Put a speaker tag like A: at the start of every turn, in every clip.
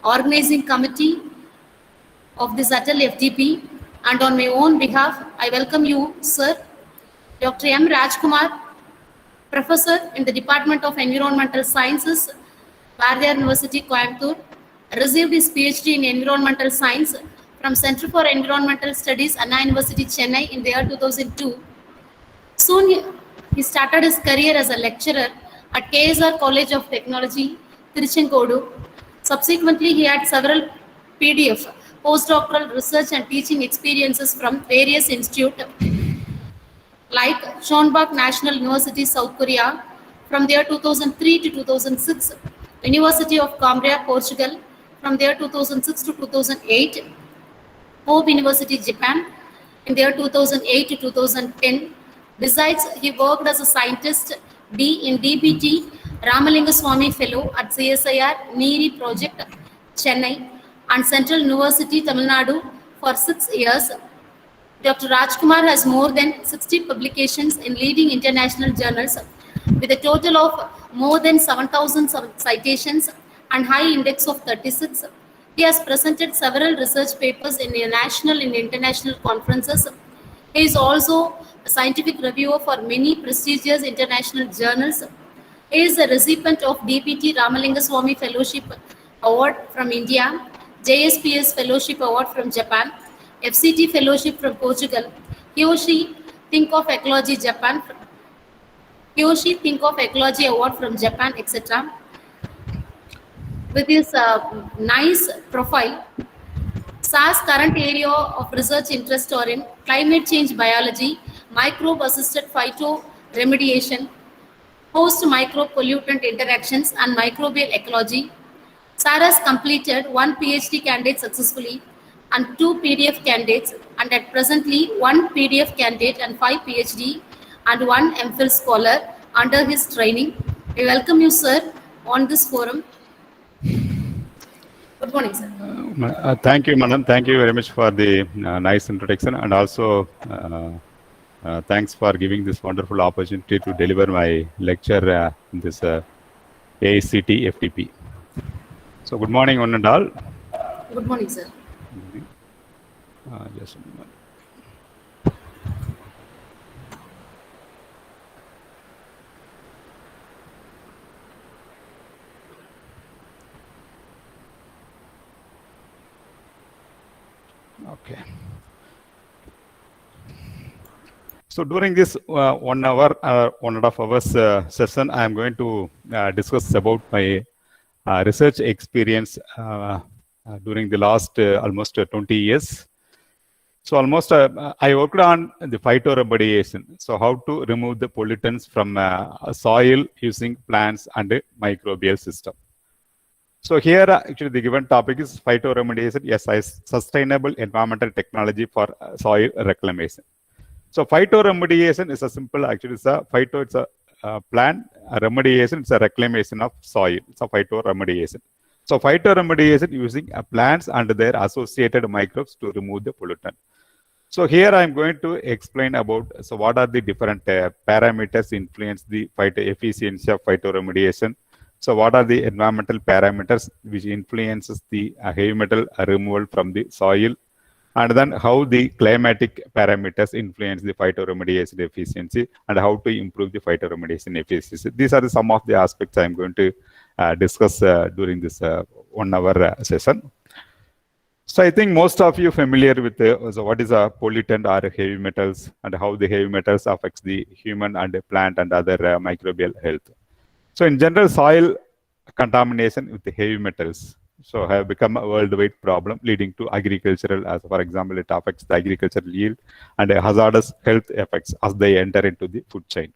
A: organizing committee of this Atal FDP, and on my own behalf, I welcome you, Sir, Dr. M. Rajkumar, Professor in the Department of Environmental Sciences, Bardiyar University, Coimbatore, received his PhD in Environmental Science from Center for Environmental Studies, Anna University, Chennai in the year 2002. Soon he started his career as a lecturer at KSR College of Technology, Tiruchenkodu. Subsequently, he had several PDF, postdoctoral research and teaching experiences from various institutes like Chonbuk National University, South Korea, from there 2003 to 2006, University of Coimbra, Portugal, from there 2006 to 2008, Hope University, Japan, in the year 2008 to 2010. Besides, he worked as a scientist in DBT Ramalinga Swamy Fellow at CSIR NEERI Project, Chennai, and Central University, Tamil Nadu for 6 years. Dr. Rajkumar has more than 60 publications in leading international journals with a total of more than 7,000 citations and high index of 36. He has presented several research papers in national and international conferences. He is also a scientific reviewer for many prestigious international journals. He is a recipient of DPT Ramalinga Swamy Fellowship Award from India, JSPS Fellowship Award from Japan, FCT Fellowship from Portugal, Kyoshi Think of Ecology Japan, Kyoshi Think of Ecology Award from Japan, etc. With his nice profile, SAR's current area of research interest are in climate change biology, microbe-assisted phytoremediation, host microbe pollutant interactions, and microbial ecology. SAR has completed 1 PhD candidate successfully and 2 PDF candidates, and at presently 1 PDF candidate and 5 PhD and 1 MPhil scholar under his training. We welcome you, sir, on this forum. Good morning, sir.
B: Thank you, madam. Thank you very much for the nice introduction, and also thanks for giving this wonderful opportunity to deliver my lecture in this AICT FTP. So, good morning, one and all.
A: Good morning, sir.
B: Just a moment. Okay. So during this 1 hour, 1.5 hours session, I am going to discuss about my research experience during the last almost 20 years. So almost I worked on the phytoremediation. So how to remove the pollutants from soil using plants and a microbial system. So here actually the given topic is phytoremediation, yes, sustainable environmental technology for soil reclamation. So phytoremediation is a simple, actually it's a phyto, it's a plant, remediation, it's a reclamation of soil. It's a phytoremediation. So phytoremediation using plants and their associated microbes to remove the pollutant. So here I am going to explain about, so what are the different parameters influence the efficiency of phytoremediation. So what are the environmental parameters which influences the heavy metal removal from the soil, and then how the climatic parameters influence the phytoremediation efficiency and how to improve the phytoremediation efficiency. These are some of the aspects I am going to discuss during this 1 hour session. So I think most of you familiar with so what is a pollutant or heavy metals and how the heavy metals affects the human and plant and other microbial health. So in general, soil contamination with the heavy metals so have become a worldwide problem, leading to agricultural, as for example, it affects the agricultural yield and hazardous health effects as they enter into the food chain.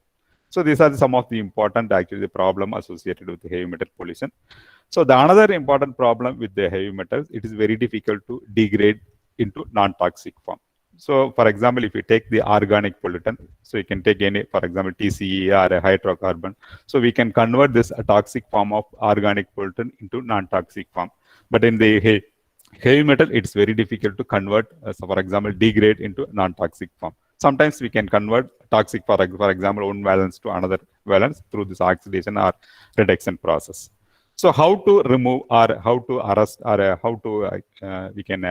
B: So these are some of the important actually the problem associated with the heavy metal pollution. So the another important problem with the heavy metals, it is very difficult to degrade into non-toxic form. So for example, if you take the organic pollutant, so you can take any, for example, TCE or a hydrocarbon. So we can convert this toxic form of organic pollutant into non-toxic form. But in the heavy metal, it's very difficult to convert, so for example, degrade into non-toxic form. Sometimes we can convert toxic, for example, one valence to another valence through this oxidation or reduction process. So how to remove or how to arrest or how to we can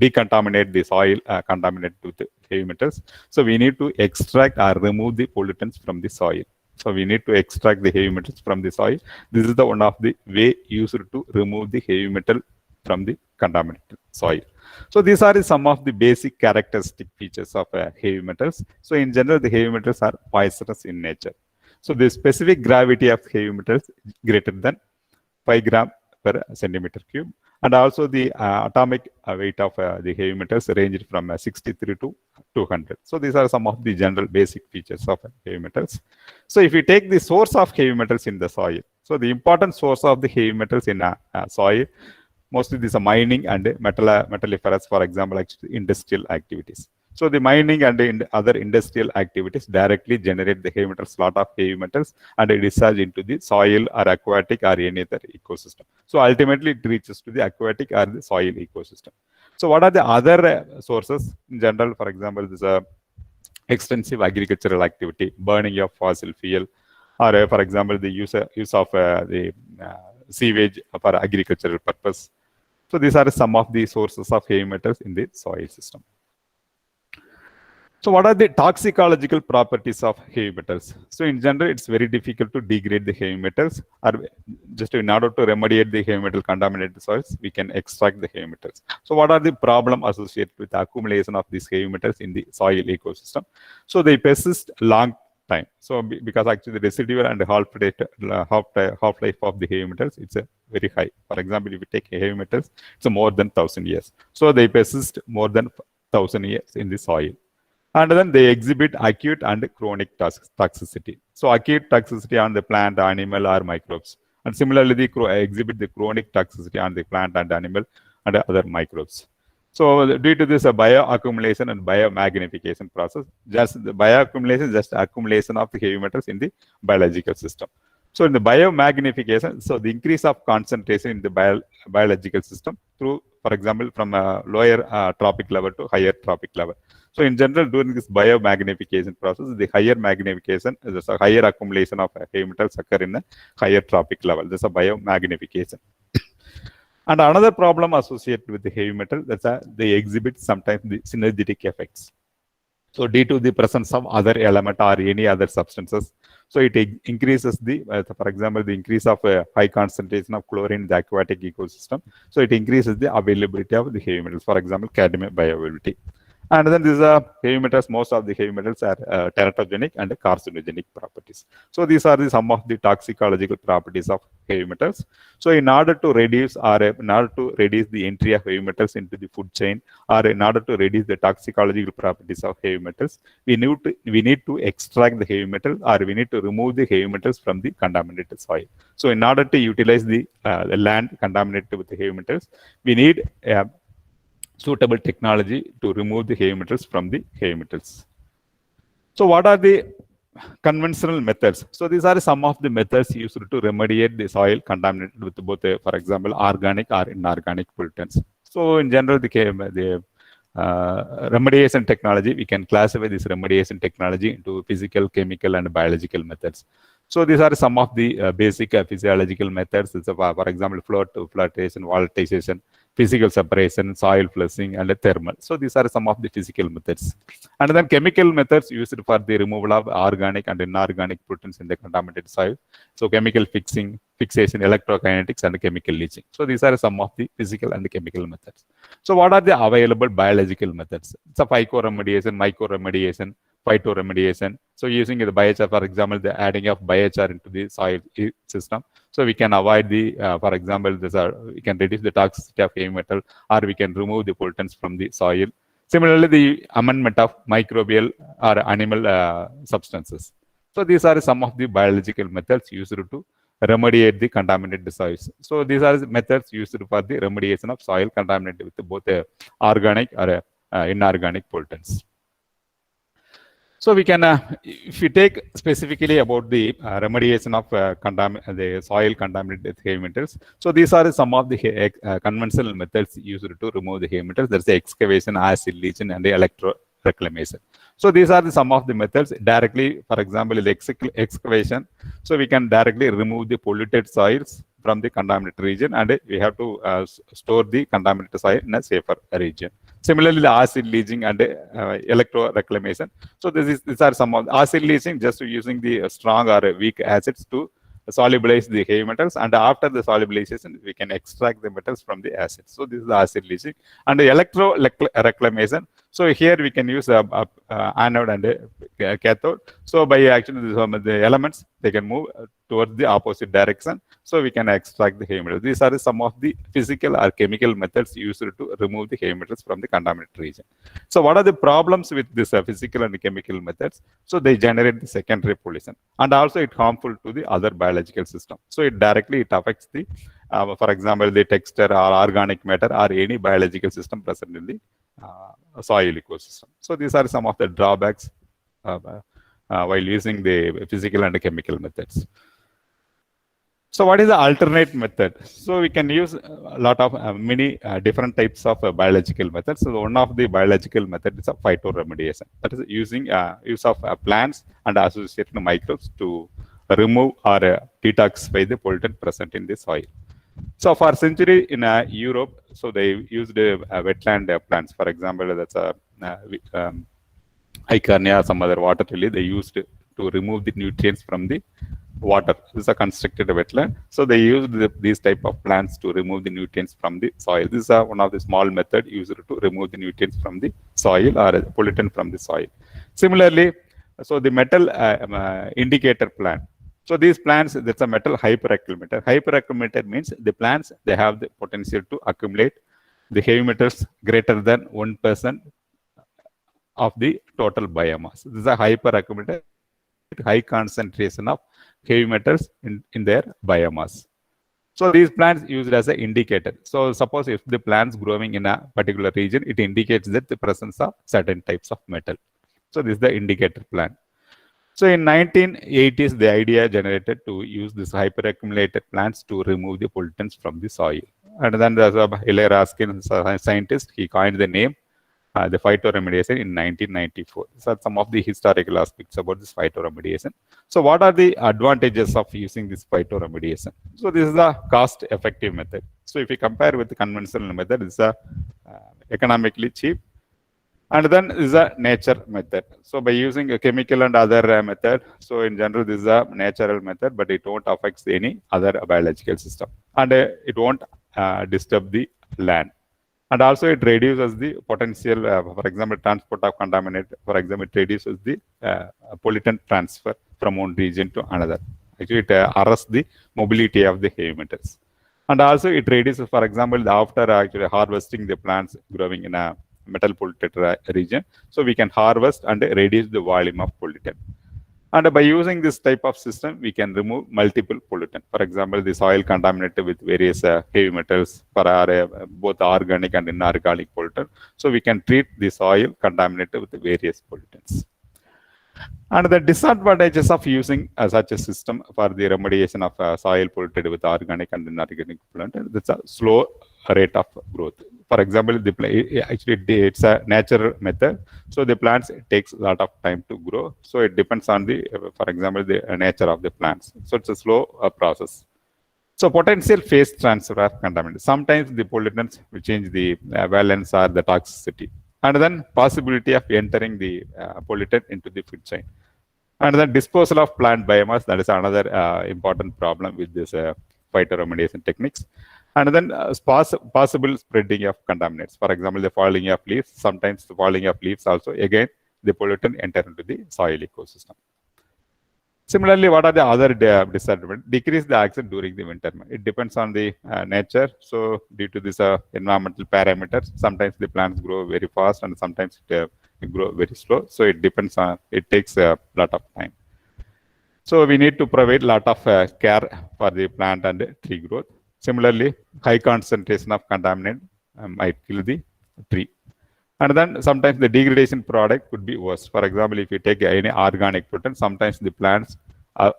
B: decontaminate the soil contaminated with heavy metals. So we need to extract or remove the pollutants from the soil. So we need to extract the heavy metals from the soil. This is the one of the way used to remove the heavy metal from the contaminated soil. So these are some of the basic characteristic features of heavy metals. So in general, the heavy metals are poisonous in nature. So the specific gravity of heavy metals is greater than 5 gram per centimeter cube. And also the atomic weight of the heavy metals ranged from 63 to 200. So these are some of the general basic features of heavy metals. So if we take the source of heavy metals in the soil, so the important source of the heavy metals in soil, mostly these are mining and metalliferous, for example, industrial activities. So the mining and other industrial activities directly generate the heavy metals, lot of heavy metals, and discharge into the soil or aquatic or any other ecosystem. So ultimately it reaches to the aquatic or the soil ecosystem. So what are the other sources? In general, for example, this extensive agricultural activity, burning of fossil fuel, or for example, the use of the sewage for agricultural purpose. So these are some of the sources of heavy metals in the soil system. So what are the toxicological properties of heavy metals? So in general, it's very difficult to degrade the heavy metals, or just in order to remediate the heavy metal contaminated soils, we can extract the heavy metals. So what are the problems associated with the accumulation of these heavy metals in the soil ecosystem? So they persist long time. So because actually the residual and half-life of the heavy metals, it's very high. For example, if you take heavy metals, it's more than 1,000 years. So they persist more than 1,000 years in the soil. And then they exhibit acute and chronic toxicity. So acute toxicity on the plant, animal, or microbes. And similarly, they exhibit the chronic toxicity on the plant and animal and other microbes. So due to this bioaccumulation and biomagnification process, just the bioaccumulation is just accumulation of the heavy metals in the biological system. So in the biomagnification, so the increase of concentration in the biological system through, for example, from a lower tropic level to higher tropic level. So in general, during this biomagnification process, the higher magnification, there's a higher accumulation of heavy metals occur in a higher tropic level. There's a biomagnification. And another problem associated with the heavy metal, that's they exhibit sometimes the synergetic effects. So due to the presence of other element or any other substances, so it increases the, for example, the increase of high concentration of chlorine in the aquatic ecosystem. So it increases the availability of the heavy metals, for example, cadmium bioavailability. And then these are heavy metals, most of the heavy metals are teratogenic and carcinogenic properties. So these are some of the toxicological properties of heavy metals. So in order to reduce the entry of heavy metals into the food chain, or in order to reduce the toxicological properties of heavy metals, we need to extract the heavy metal, or we need to remove the heavy metals from the contaminated soil. So in order to utilize the land contaminated with the heavy metals, we need suitable technology to remove the heavy metals from the heavy metals. So what are the conventional methods? So these are some of the methods used to remediate the soil contaminated with both, for example, organic or inorganic pollutants. So in general, the remediation technology, we can classify this remediation technology into physical, chemical, and biological methods. So these are some of the basic physiological methods. For example, flotation, volatilization, physical separation, soil flushing, and thermal. So these are some of the physical methods. And then chemical methods used for the removal of organic and inorganic pollutants in the contaminated soil. So chemical fixation, electrokinetics, and chemical leaching. So these are some of the physical and the chemical methods. So what are the available biological methods? It's a phycoremediation, mycoremediation, phytoremediation. So using the biochar, for example, the adding of biochar into the soil system. So we can avoid the, for example, we can reduce the toxicity of heavy metal, or we can remove the pollutants from the soil. Similarly, the amendment of microbial or animal substances. So these are some of the biological methods used to remediate the contaminated soils. So these are the methods used for the remediation of soil contaminated with both organic or inorganic pollutants. So we can, if we take specifically about the remediation of the soil contaminated with heavy metals. So these are some of the conventional methods used to remove the heavy metals. There's the excavation, acid leaching, and the electro reclamation. So these are some of the methods directly, for example, the excavation. So we can directly remove the polluted soils from the contaminated region, and we have to store the contaminated soil in a safer region. Similarly, the acid leaching and electro reclamation. So these are some of the acid leaching, just using the strong or weak acids to solubilize the heavy metals, and after the solubilization we can extract the metals from the acids. So this is the acid leaching. And the electro reclamation, so here we can use a anode and a cathode. So by actually the elements, they can move towards the opposite direction, so we can extract the heavy metals. These are some of the physical or chemical methods used to remove the heavy metals from the contaminated region. So what are the problems with this physical and chemical methods? So they generate the secondary pollution, and also it harmful to the other biological system. So it directly affects the, for example, the texture or organic matter or any biological system present in the soil ecosystem. So these are some of the drawbacks while using the physical and chemical methods. So what is the alternate method? So we can use a lot of many different types of biological methods. So one of the biological method is a phytoremediation. That is using use of plants and associated microbes to remove or detoxify the pollutant present in the soil. So for century in Europe, so they used wetland plants. For example, that's a Icania or some other water lily. They used to remove the nutrients from the water. This is a constructed wetland. So they used these type of plants to remove the nutrients from the soil. This is one of the small method used to remove the nutrients from the soil or pollutant from the soil. Similarly, so the metal indicator plant. So these plants, that's a metal hyperaccumulator. Hyperaccumulator means the plants, they have the potential to accumulate the heavy metals greater than 1% of the total biomass. This is a hyperaccumulator, high concentration of heavy metals in their biomass. So these plants used as an indicator. So suppose if the plants growing in a particular region, it indicates that the presence of certain types of metal. So this is the indicator plant. So in 1980s, the idea generated to use this hyperaccumulated plants to remove the pollutants from the soil. And then there's a Eli Raskin, scientist, he coined the name the phytoremediation in 1994. These are some of the historical aspects about this phytoremediation. So what are the advantages of using this phytoremediation? So this is a cost-effective method. So if you compare with the conventional method, it's a economically cheap. And then is a nature method. So by using a chemical and other method, so in general this is a natural method, but it won't affect any other biological system, and it won't disturb the land. And also it reduces the potential, for example, transport of contaminant. For example, it reduces the pollutant transfer from one region to another. Actually, it arrests the mobility of the heavy metals. And also it reduces, for example, after actually harvesting the plants growing in a metal polluted region, so we can harvest and reduce the volume of pollutant. And by using this type of system, we can remove multiple pollutants. For example, the soil contaminated with various heavy metals for our, both organic and inorganic pollutant. So we can treat the soil contaminated with various pollutants. And the disadvantages of using such a system for the remediation of soil polluted with organic and inorganic pollutant, that's a slow rate of growth. For example, it's a natural method, so the plants, it takes a lot of time to grow. So it depends on the, for example, the nature of the plants. So it's a slow process. So potential phase transfer of contaminants. Sometimes the pollutants will change the valence or the toxicity, and then possibility of entering the pollutant into the food chain. And then disposal of plant biomass, that is another important problem with this phytoremediation techniques. And then possible spreading of contaminants. For example, the falling of leaves. Sometimes the falling of leaves also, again, the pollutant enter into the soil ecosystem. Similarly, what are the other disadvantages? Decrease the oxygen during the winter. It depends on the nature. So due to this environmental parameters, sometimes the plants grow very fast and sometimes it grow very slow. So it depends on, it takes a lot of time. So we need to provide a lot of care for the plant and tree growth. Similarly, high concentration of contaminant might kill the tree. And then sometimes the degradation product could be worse. For example, if you take any organic pollutant, sometimes the plants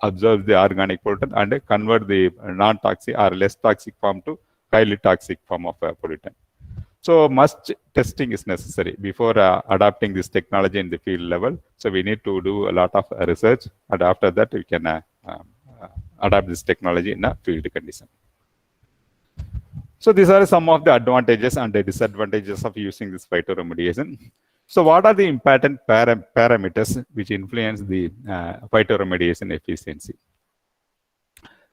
B: absorb the organic pollutant and convert the non-toxic or less toxic form to highly toxic form of pollutant. So much testing is necessary before adopting this technology in the field level. So we need to do a lot of research, and after that we can adopt this technology in a field condition. So these are some of the advantages and the disadvantages of using this phytoremediation. So what are the important parameters which influence the phytoremediation efficiency?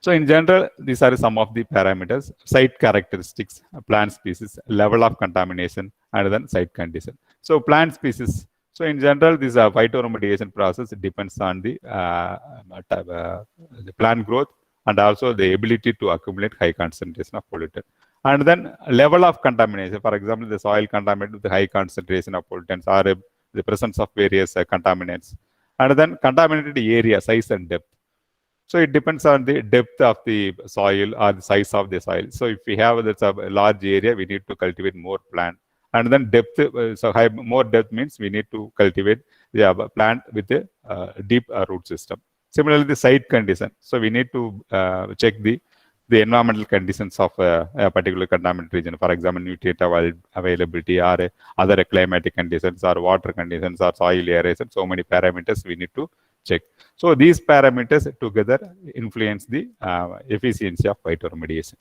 B: So in general, these are some of the parameters: site characteristics, plant species, level of contamination, and then site condition. So plant species. So in general, this phytoremediation process depends on the plant growth and also the ability to accumulate high concentration of pollutant. And then level of contamination. For example, the soil contaminated with high concentration of pollutants or the presence of various contaminants. And then contaminated area, size and depth. So it depends on the depth of the soil or the size of the soil. So if we have this a large area, we need to cultivate more plant. And then depth, more depth means we need to cultivate the plant with a deep root system. Similarly, the site condition. So we need to check the environmental conditions of a particular contaminated region. For example, nutrient availability or other climatic conditions or water conditions or soil aeration. So many parameters we need to check. So these parameters together influence the efficiency of phytoremediation.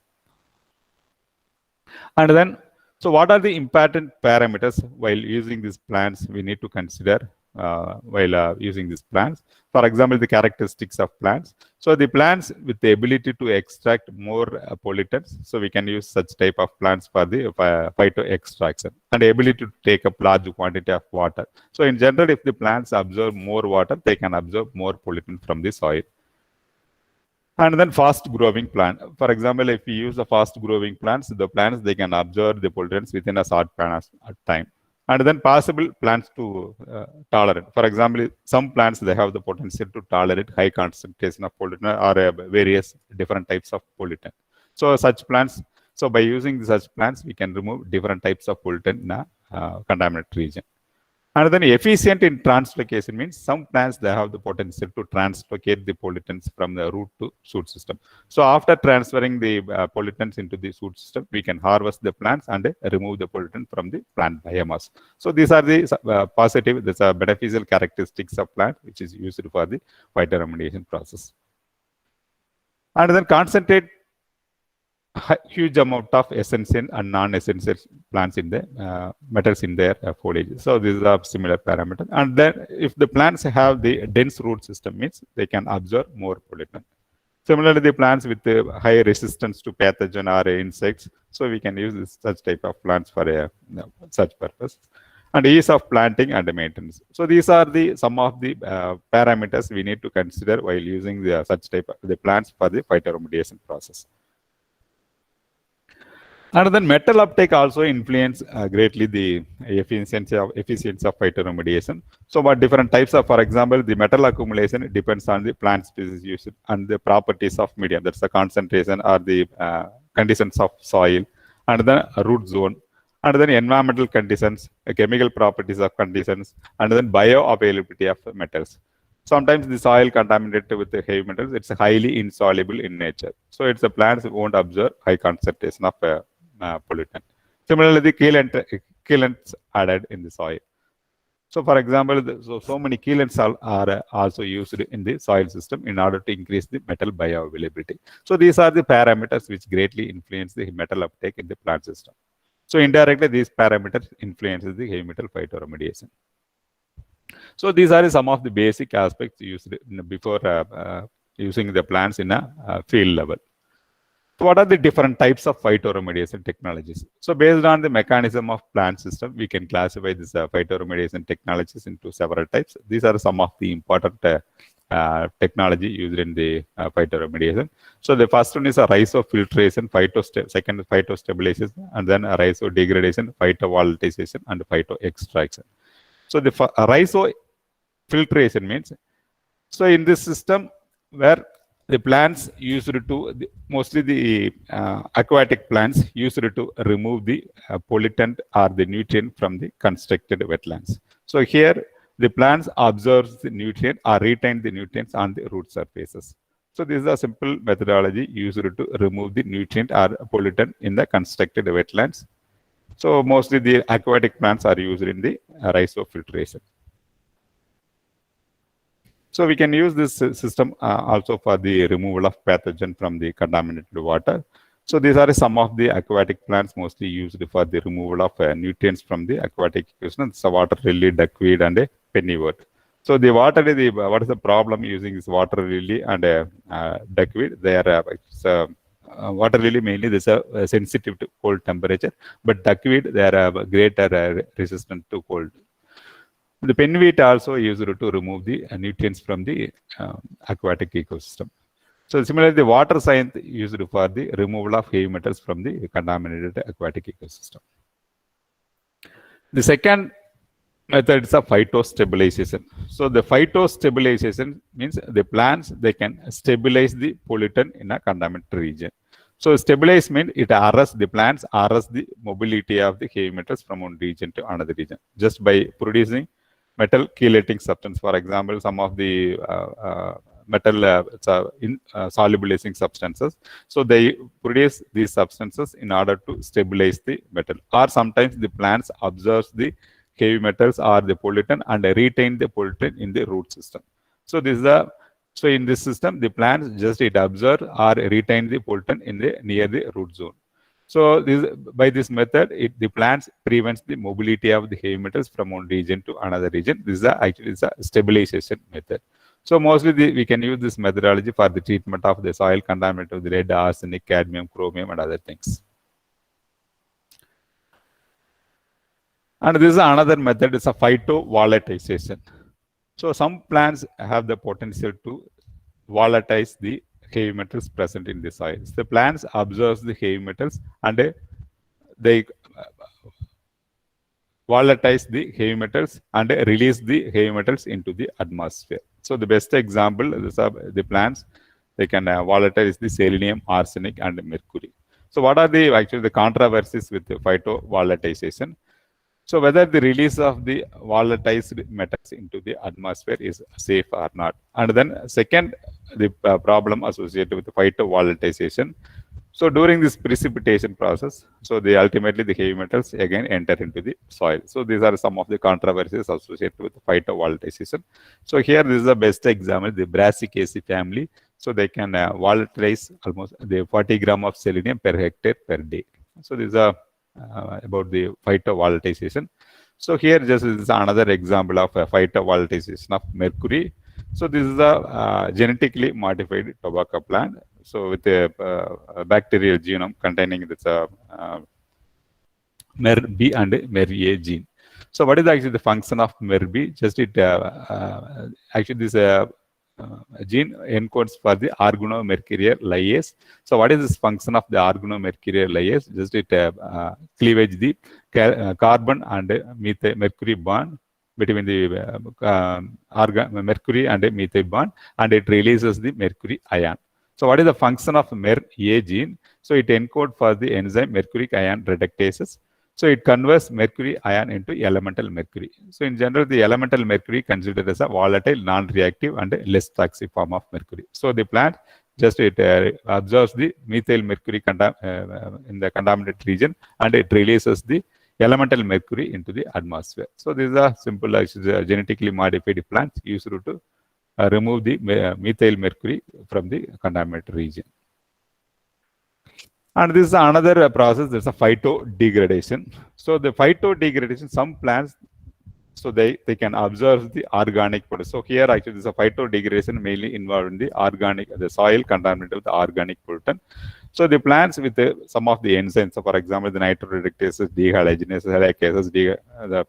B: And then, so what are the important parameters while using these plants we need to consider while using these plants? For example, the characteristics of plants. So the plants with the ability to extract more pollutants. So we can use such type of plants for the phyto extraction, and the ability to take up large quantity of water. So in general, if the plants absorb more water, they can absorb more pollutant from the soil. And then fast growing plant. For example, if we use the fast growing plants, they can absorb the pollutants within a short time. And then possible plants to tolerate. For example, some plants, they have the potential to tolerate high concentration of pollutant or various different types of pollutant. So such plants, so by using such plants, we can remove different types of pollutant in a contaminated region. And then efficient in translocation means some plants, they have the potential to translocate the pollutants from the root to shoot system. So after transferring the pollutants into the shoot system, we can harvest the plants and remove the pollutant from the plant biomass. So these are the positive, these are beneficial characteristics of plant, which is used for the phytoremediation process. And then concentrate huge amount of essential and non-essential plants in the metals in their foliage. So these are similar parameters. And then if the plants have the dense root system, means they can absorb more pollutant. Similarly, the plants with high resistance to pathogen or insects, so we can use such type of plants for such purpose. And ease of planting and maintenance. So these are some of the parameters we need to consider while using such type of the plants for the phytoremediation process. And then metal uptake also influence greatly the efficiency of phytoremediation. So what different types of, for example, the metal accumulation depends on the plant species used and the properties of medium. That's the concentration or the conditions of soil, and then root zone, and then environmental conditions, chemical properties of conditions, and then bioavailability of metals. Sometimes the soil contaminated with the heavy metals, it's highly insoluble in nature. So it's the plants won't absorb high concentration of pollutant. Similarly, the chelants added in the soil. So for example, so many chelants are also used in the soil system in order to increase the metal bioavailability. So these are the parameters which greatly influence the metal uptake in the plant system. So indirectly, these parameters influences the heavy metal phytoremediation. So these are some of the basic aspects used before using the plants in a field level. So what are the different types of phytoremediation technologies? So based on the mechanism of plant system, we can classify this phytoremediation technologies into several types. These are some of the important technology used in the phytoremediation. So the first one is a rhizofiltration, second is phytostabilization, and then a rhizodegradation, phytovolatilization, and phytoextraction. So the rhizofiltration means, so in this system where the plants used to, mostly the aquatic plants used to remove the pollutant or the nutrient from the constructed wetlands. So here the plants absorb the nutrient or retain the nutrients on the root surfaces. So this is a simple methodology used to remove the nutrient or pollutant in the constructed wetlands. So mostly the aquatic plants are used in the rhizofiltration. So we can use this system also for the removal of pathogen from the contaminated water. So these are some of the aquatic plants mostly used for the removal of nutrients from the aquatic ecosystem. So water lily, duckweed, and pennywort. So the water lily, what is the problem using this water lily and duckweed? They are water lily mainly this sensitive to cold temperature, but duckweed they are greater resistant to cold. The penweed also used to remove the nutrients from the aquatic ecosystem. So similarly, the water science used for the removal of heavy metals from the contaminated aquatic ecosystem. The second method is a phytostabilization. So the phytostabilization means the plants they can stabilize the pollutant in a contaminated region. So stabilize means it arrests the plants arrest the mobility of the heavy metals from one region to another region just by producing metal chelating substance. For example, some of the metal solubilizing substances. So they produce these substances in order to stabilize the metal. Or sometimes the plants absorb the heavy metals or the pollutant and retain the pollutant in the root system. So this is so in this system, the plants just it absorb or retain the pollutant in the near the root zone. So by this method, the plants prevents the mobility of the heavy metals from one region to another region. This is actually a stabilization method. So mostly we can use this methodology for the treatment of the soil contaminated with lead, arsenic, cadmium, chromium, and other things. And this is another method, it's a phytovolatilization. So some plants have the potential to volatilize the heavy metals present in the soil. So the plants absorb the heavy metals and they volatilize the heavy metals and release the heavy metals into the atmosphere. So the best example is the plants, they can volatilize the selenium, arsenic, and mercury. So what are the controversies with the phytovolatilization? So whether the release of the volatilized metals into the atmosphere is safe or not. And then second, the problem associated with the phytovolatilization. So during this precipitation process, so ultimately the heavy metals again enter into the soil. So these are some of the controversies associated with the phytovolatilization. So here this is the best example, the Brassicaceae family. So they can volatilize almost the 40 gram of selenium per hectare per day. So these are about the phytovolatilization. So here just is another example of a phytovolatilization of mercury. So this is a genetically modified tobacco plant. So with a bacterial genome containing this MER-B and MER-A gene. So what is actually the function of MER-B? Just it actually this gene encodes for the organomercurial lyase. So what is this function of the organomercurial lyase? Just it cleavage the carbon and mercury bond between the mercury and methyl bond, and it releases the mercury ion. So what is the function of MER-A gene? So it encodes for the enzyme mercuric ion reductases. So it converts mercury ion into elemental mercury. So in general, the elemental mercury considered as a volatile, non-reactive, and less toxic form of mercury. So the plant just it absorbs the methyl mercury in the contaminated region, and it releases the elemental mercury into the atmosphere. So these are simple genetically modified plants used to remove the methyl mercury from the contaminated region. And this is another process, there's a phytodegradation. So the phytodegradation, some plants, so they can absorb the organic pollutant. So here actually there's a phytodegradation mainly involved in the soil contaminated with the organic pollutant. So the plants with some of the enzymes, so for example, the nitroreductases, dehalogenases, helicases, the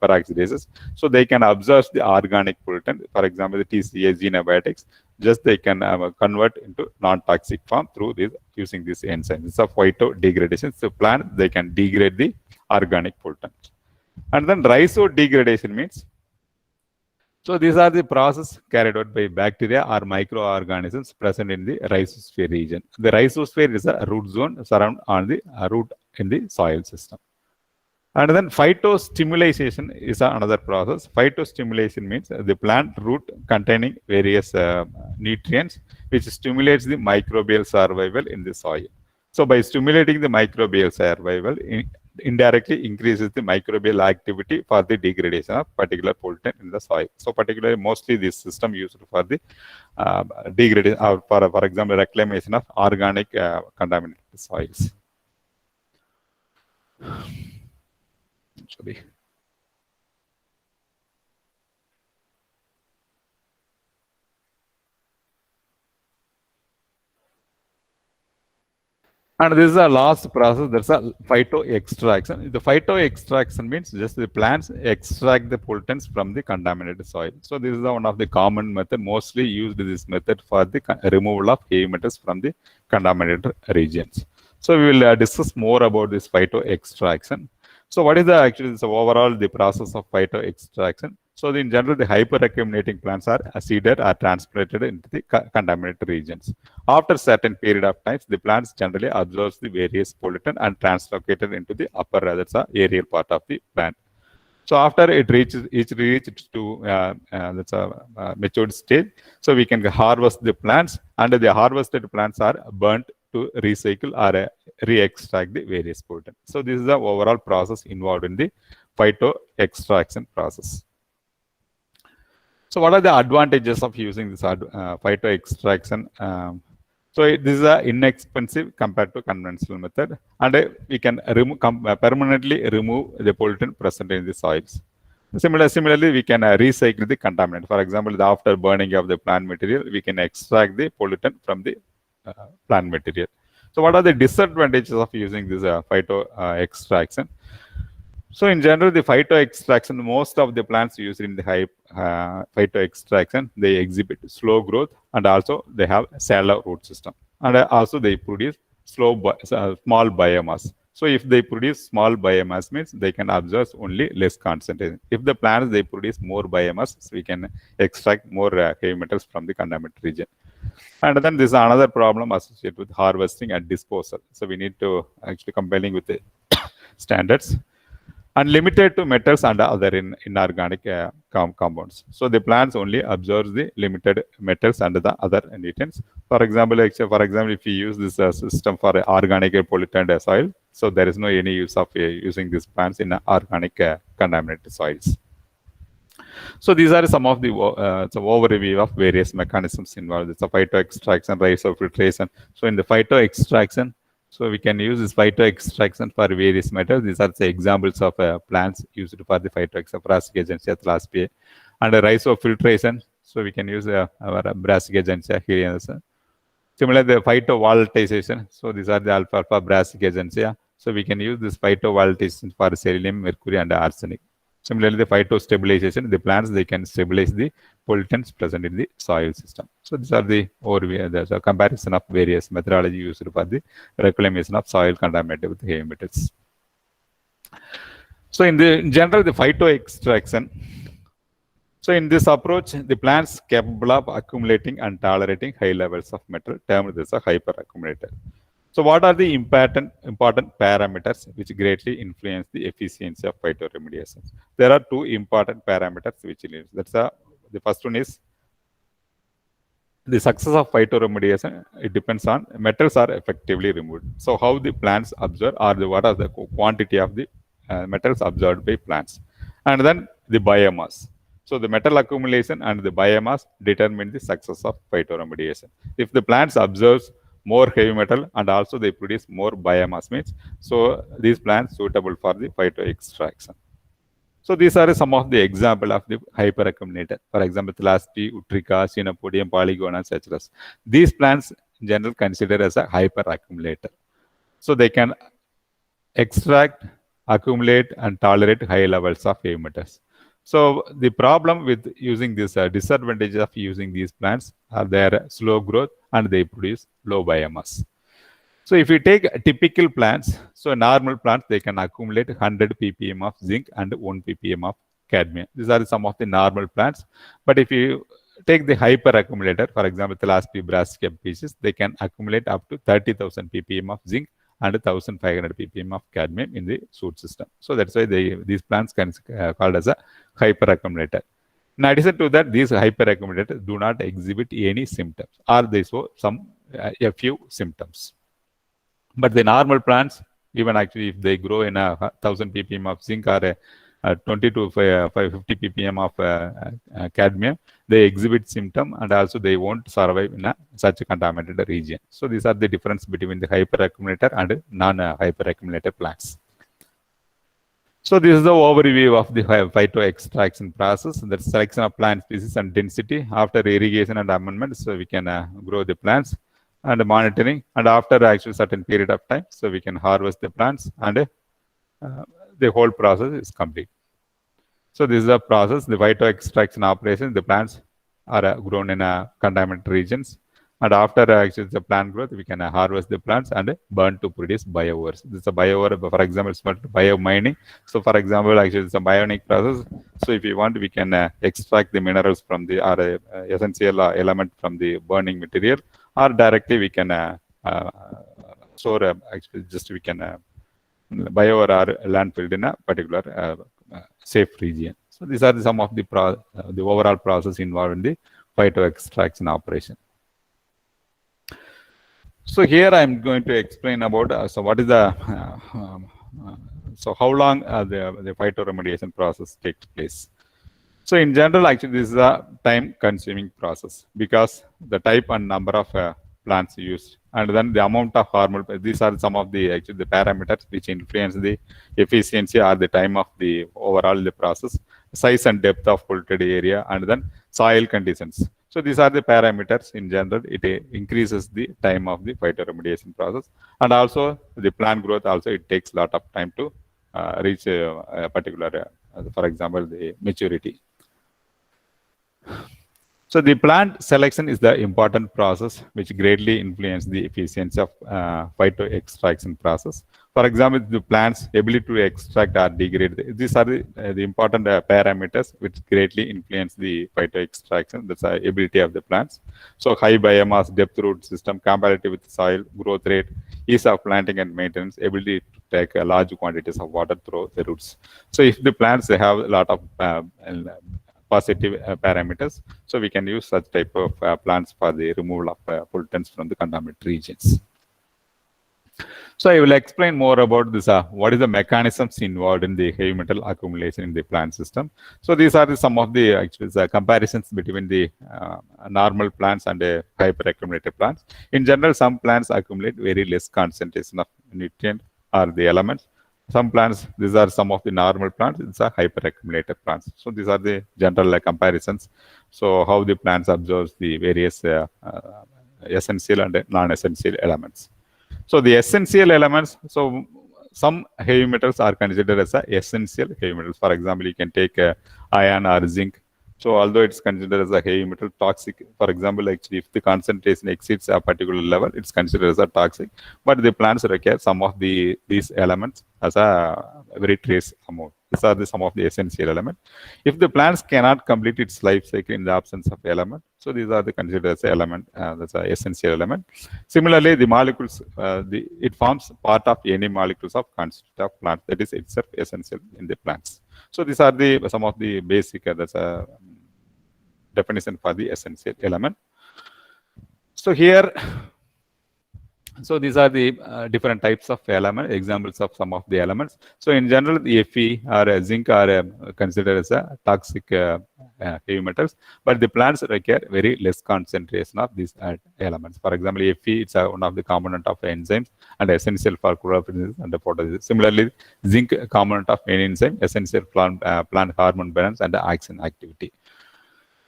B: peroxidases, so they can absorb the organic pollutant. For example, the TCA xenobiotics, just they can convert into non-toxic form through this using this enzyme. It's a phytodegradation. So plant they can degrade the organic pollutant. And then rhizodegradation means, so these are the process carried out by bacteria or microorganisms present in the rhizosphere region. The rhizosphere is a root zone surround on the root in the soil system. And then phytostimulation is another process. Phytostimulation means the plant root containing various nutrients which stimulates the microbial survival in the soil. So by stimulating the microbial survival, indirectly increases the microbial activity for the degradation of particular pollutant in the soil. So particularly mostly this system used for the degradation or for example reclamation of organic contaminated soils. Sorry. And this is a last process. There's a phytoextraction. The phytoextraction means just the plants extract the pollutants from the contaminated soil. So this is one of the common method. Mostly used this method for the removal of heavy metals from the contaminated regions. So we will discuss more about this phytoextraction. So what is the overall the process of phytoextraction? So in general, the hyperaccumulating plants are seeded or transplanted into the contaminated regions. After certain period of time, the plants generally absorbs the various pollutant and translocated into the upper, that's the aerial part of the plant. So after it reaches to that's a matured stage, so we can harvest the plants, and the harvested plants are burnt to recycle or re-extract the various pollutant. So this is the overall process involved in the phytoextraction process. So what are the advantages of using this phytoextraction? This is inexpensive compared to conventional method, and we can permanently remove the pollutant present in the soils. Similarly, we can recycle the contaminant. For example, after burning of the plant material, we can extract the pollutant from the plant material. So what are the disadvantages of using this phytoextraction? So in general, the phytoextraction, most of the plants used in the phytoextraction, they exhibit slow growth, and also they have shallow root system, and also they produce small biomass. So if they produce small biomass, means they can absorb only less concentration. If the plants they produce more biomass, so we can extract more heavy metals from the contaminated region. And then this is another problem associated with harvesting and disposal. So we need to actually complying with the standards. And limited to metals and other inorganic compounds. So the plants only absorb the limited metals and the other nutrients. For example, if you use this system for organic pollutant soil, so there is no any use of using these plants in organic contaminated soils. So these are some of the overview of various mechanisms involved. It's a phytoextraction, rhizofiltration. So in the phytoextraction, so we can use this phytoextraction for various metals. These are the examples of plants used for the phytoextraction, Brassicaceae, Thalassae, and rhizofiltration. So we can use our Brassicaceae here. Similarly, the phytovolatilization. So these are the alfalfa Brassicaceae. So we can use this phytovolatilization for selenium, mercury, and arsenic. Similarly, the phytostabilization, the plants, they can stabilize the pollutants present in the soil system. So these are the overview. There's a comparison of various methodology used for the reclamation of soil contaminated with heavy metals. So in general, the phytoextraction. So in this approach, the plants capable of accumulating and tolerating high levels of metal, termed as a hyperaccumulator. So what are the important parameters which greatly influence the efficiency of phytoremediation? There are two important parameters which is the first one is the success of phytoremediation. It depends on metals are effectively removed. So how the plants absorb, or what are the quantity of the metals absorbed by plants, and then the biomass. So the metal accumulation and the biomass determine the success of phytoremediation. If the plants absorb more heavy metal and also they produce more biomass, means so these plants suitable for the phytoextraction. So these are some of the example of the hyperaccumulator. For example, Thalassae, Utrica, Chenopodium, Polygona, etc. These plants in general considered as a hyperaccumulator. So they can extract, accumulate, and tolerate high levels of heavy metals. So the problem with using this disadvantages of using these plants are their slow growth and they produce low biomass. So if you take typical plants, so normal plants, they can accumulate 100 ppm of zinc and 1 ppm of cadmium. These are some of the normal plants. But if you take the hyperaccumulator, for example, Thalassae brassica species, they can accumulate up to 30,000 ppm of zinc and 1,500 ppm of cadmium in the shoot system. So that's why these plants can called as a hyperaccumulator. In addition to that, these hyperaccumulators do not exhibit any symptoms, or they show a few symptoms. But the normal plants, Even actually, if they grow in 1,000 ppm of zinc or 20 to 550 ppm of cadmium, they exhibit symptom and also they won't survive in such a contaminated region. So these are the difference between the hyperaccumulator and non-hyperaccumulator plants. So this is the overview of the phytoextraction process, the selection of plant species and density. After irrigation and amendment, so we can grow the plants, and monitoring, and after actually certain period of time, so we can harvest the plants, and the whole process is complete. So this is the process, the phytoextraction operation. The plants are grown in contaminated regions, and after actually the plant growth, we can harvest the plants and burn to produce bioores. This is a bioore, for example, it's biomining. So for example, actually it's a bionic process. So if you want, we can extract the minerals from the essential element from the burning material, or directly we can store actually just we can bioore or landfill in a particular safe region. So these are some of the overall process involved in the phytoextraction operation. So here I'm going to explain about so what is the so how long the phytoremediation process takes place. So in general, actually, this is a time-consuming process because the type and number of plants used, and then the amount of hormone. These are some of the actually the parameters which influence the efficiency or the time of the overall the process, size and depth of polluted area, and then soil conditions. So these are the parameters in general. It increases the time of the phytoremediation process, and also the plant growth. Also, it takes a lot of time to reach a particular, for example, the maturity. So the plant selection is the important process which greatly influences the efficiency of phytoextraction process. For example, the plant's ability to extract or degrade. These are the important parameters which greatly influence the phytoextraction. That's the ability of the plants. So high biomass, depth root system, compatibility with soil, growth rate, ease of planting and maintenance, ability to take large quantities of water through the roots. So if the plants they have a lot of positive parameters, so we can use such type of plants for the removal of pollutants from the contaminated regions. So I will explain more about this. What is the mechanisms involved in the heavy metal accumulation in the plant system? So these are some of the actually comparisons between the normal plants and hyperaccumulated plants. In general, some plants accumulate very less concentration of nutrient or the elements. Some plants, these are some of the normal plants, it's a hyperaccumulated plants. So these are the general comparisons. So how the plants absorbs the various essential and non-essential elements. So the essential elements, so some heavy metals are considered as essential heavy metals. For example, you can take iron or zinc. So although it's considered as a heavy metal toxic, for example, actually if the concentration exceeds a particular level, it's considered as a toxic. But the plants require some of these elements as a very trace amount. These are some of the essential elements. If the plants cannot complete its life cycle in the absence of element, so these are the considered as element, that's an essential element. Similarly, the molecules, it forms part of any molecules of constituent of plant, that is itself essential in the plants. So these are some of the basic that's a definition for the essential element. So here, so these are the different types of element, examples of some of the elements. So in general, the Fe or zinc are considered as a toxic heavy metals, but the plants require very less concentration of these elements. For example, Fe it's one of the component of enzymes and essential for chlorophyllanthus and photosynthesis. Similarly, zinc component of any enzyme, essential plant hormone balance and action activity.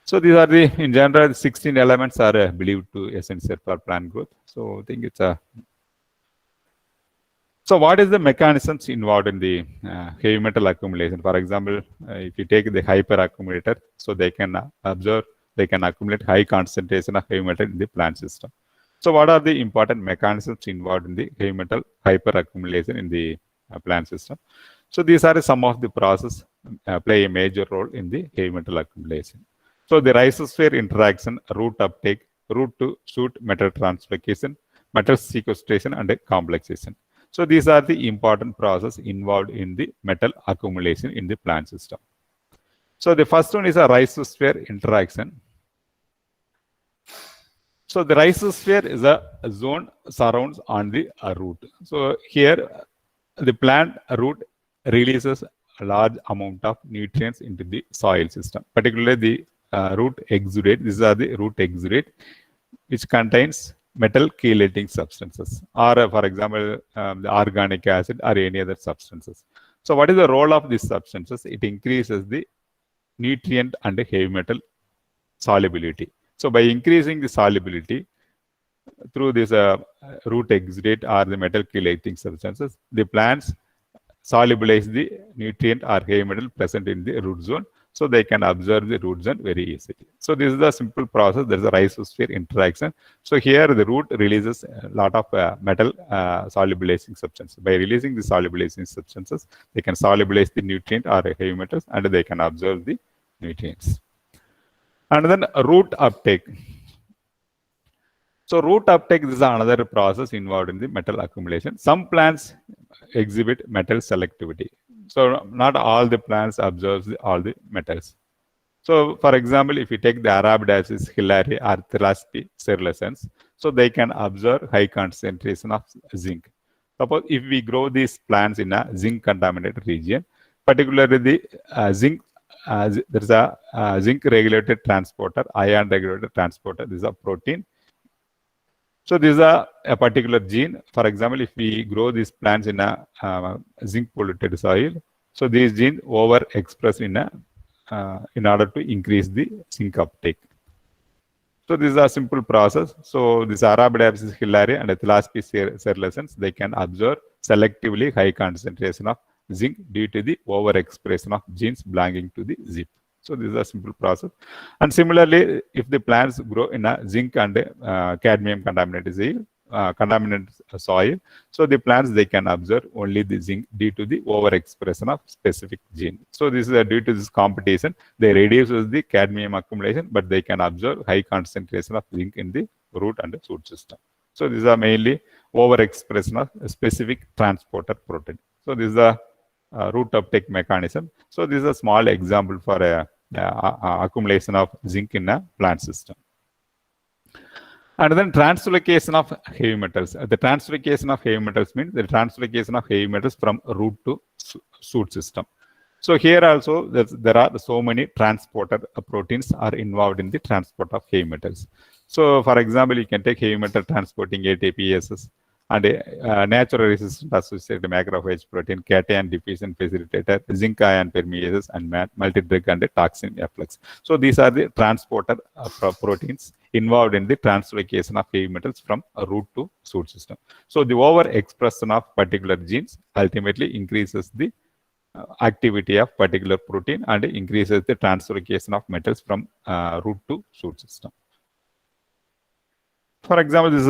B: So these are the, in general, 16 elements are believed to essential for plant growth. So I think it's a. So what is the mechanisms involved in the heavy metal accumulation? For example, if you take the hyperaccumulator, so they can absorb, they can accumulate high concentration of heavy metal in the plant system. So what are the important mechanisms involved in the heavy metal hyperaccumulation in the plant system? So these are some of the processes play a major role in the heavy metal accumulation. So the rhizosphere interaction, root uptake, root to shoot metal translocation, metal sequestration, and complexation. So these are the important processes involved in the metal accumulation in the plant system. So the first one is a rhizosphere interaction. So the rhizosphere is a zone surrounds on the root. So here the plant root releases a large amount of nutrients into the soil system, particularly the root exudate. These are the root exudate, which contains metal chelating substances, or for example, the organic acid or any other substances. So what is the role of these substances? It increases the nutrient and heavy metal solubility. So by increasing the solubility through this root exudate or the metal chelating substances, the plants solubilize the nutrient or heavy metal present in the root zone, so they can absorb the root zone very easily. So this is the simple process. There is a rhizosphere interaction. So here the root releases a lot of metal solubilizing substances. By releasing the solubilizing substances, they can solubilize the nutrient or heavy metals, and they can absorb the nutrients. And then root uptake. So root uptake is another process involved in the metal accumulation. Some plants exhibit metal selectivity. So not all the plants absorb all the metals. So for example, if you take the Arabidopsis hilari or Thalaspi cerulescens, so they can absorb high concentration of zinc. Suppose if we grow these plants in a zinc contaminated region, particularly the zinc, there is a zinc regulated transporter, ion regulated transporter. This is a protein. So this is a particular gene. For example, if we grow these plants in a zinc polluted soil, so these genes overexpress in order to increase the zinc uptake. So this is a simple process. So this Arabidopsis hilari and Thalaspi cerulescens, they can absorb selectively high concentration of zinc due to the overexpression of genes belonging to the ZIP. So this is a simple process. And similarly, if the plants grow in a zinc and cadmium contaminated soil, so the plants, they can absorb only the zinc due to the overexpression of specific gene. So this is due to this competition, they reduce the cadmium accumulation, but they can absorb high concentration of zinc in the root and the shoot system. So these are mainly overexpression of a specific transporter protein. So this is a root uptake mechanism. So this is a small example for a accumulation of zinc in a plant system. And then translocation of heavy metals. The translocation of heavy metals means the translocation of heavy metals from root to shoot system. So here also there are so many transporter proteins are involved in the transport of heavy metals. So for example, you can take heavy metal transporting ATPases and natural resistant associated macrophage protein, cation diffusion facilitator, zinc ion permeases, and multi-drug and toxin efflux. So these are the transporter proteins involved in the translocation of heavy metals from a root to shoot system. So the overexpression of particular genes ultimately increases the activity of particular protein and increases the translocation of metals from root to shoot system. For example, this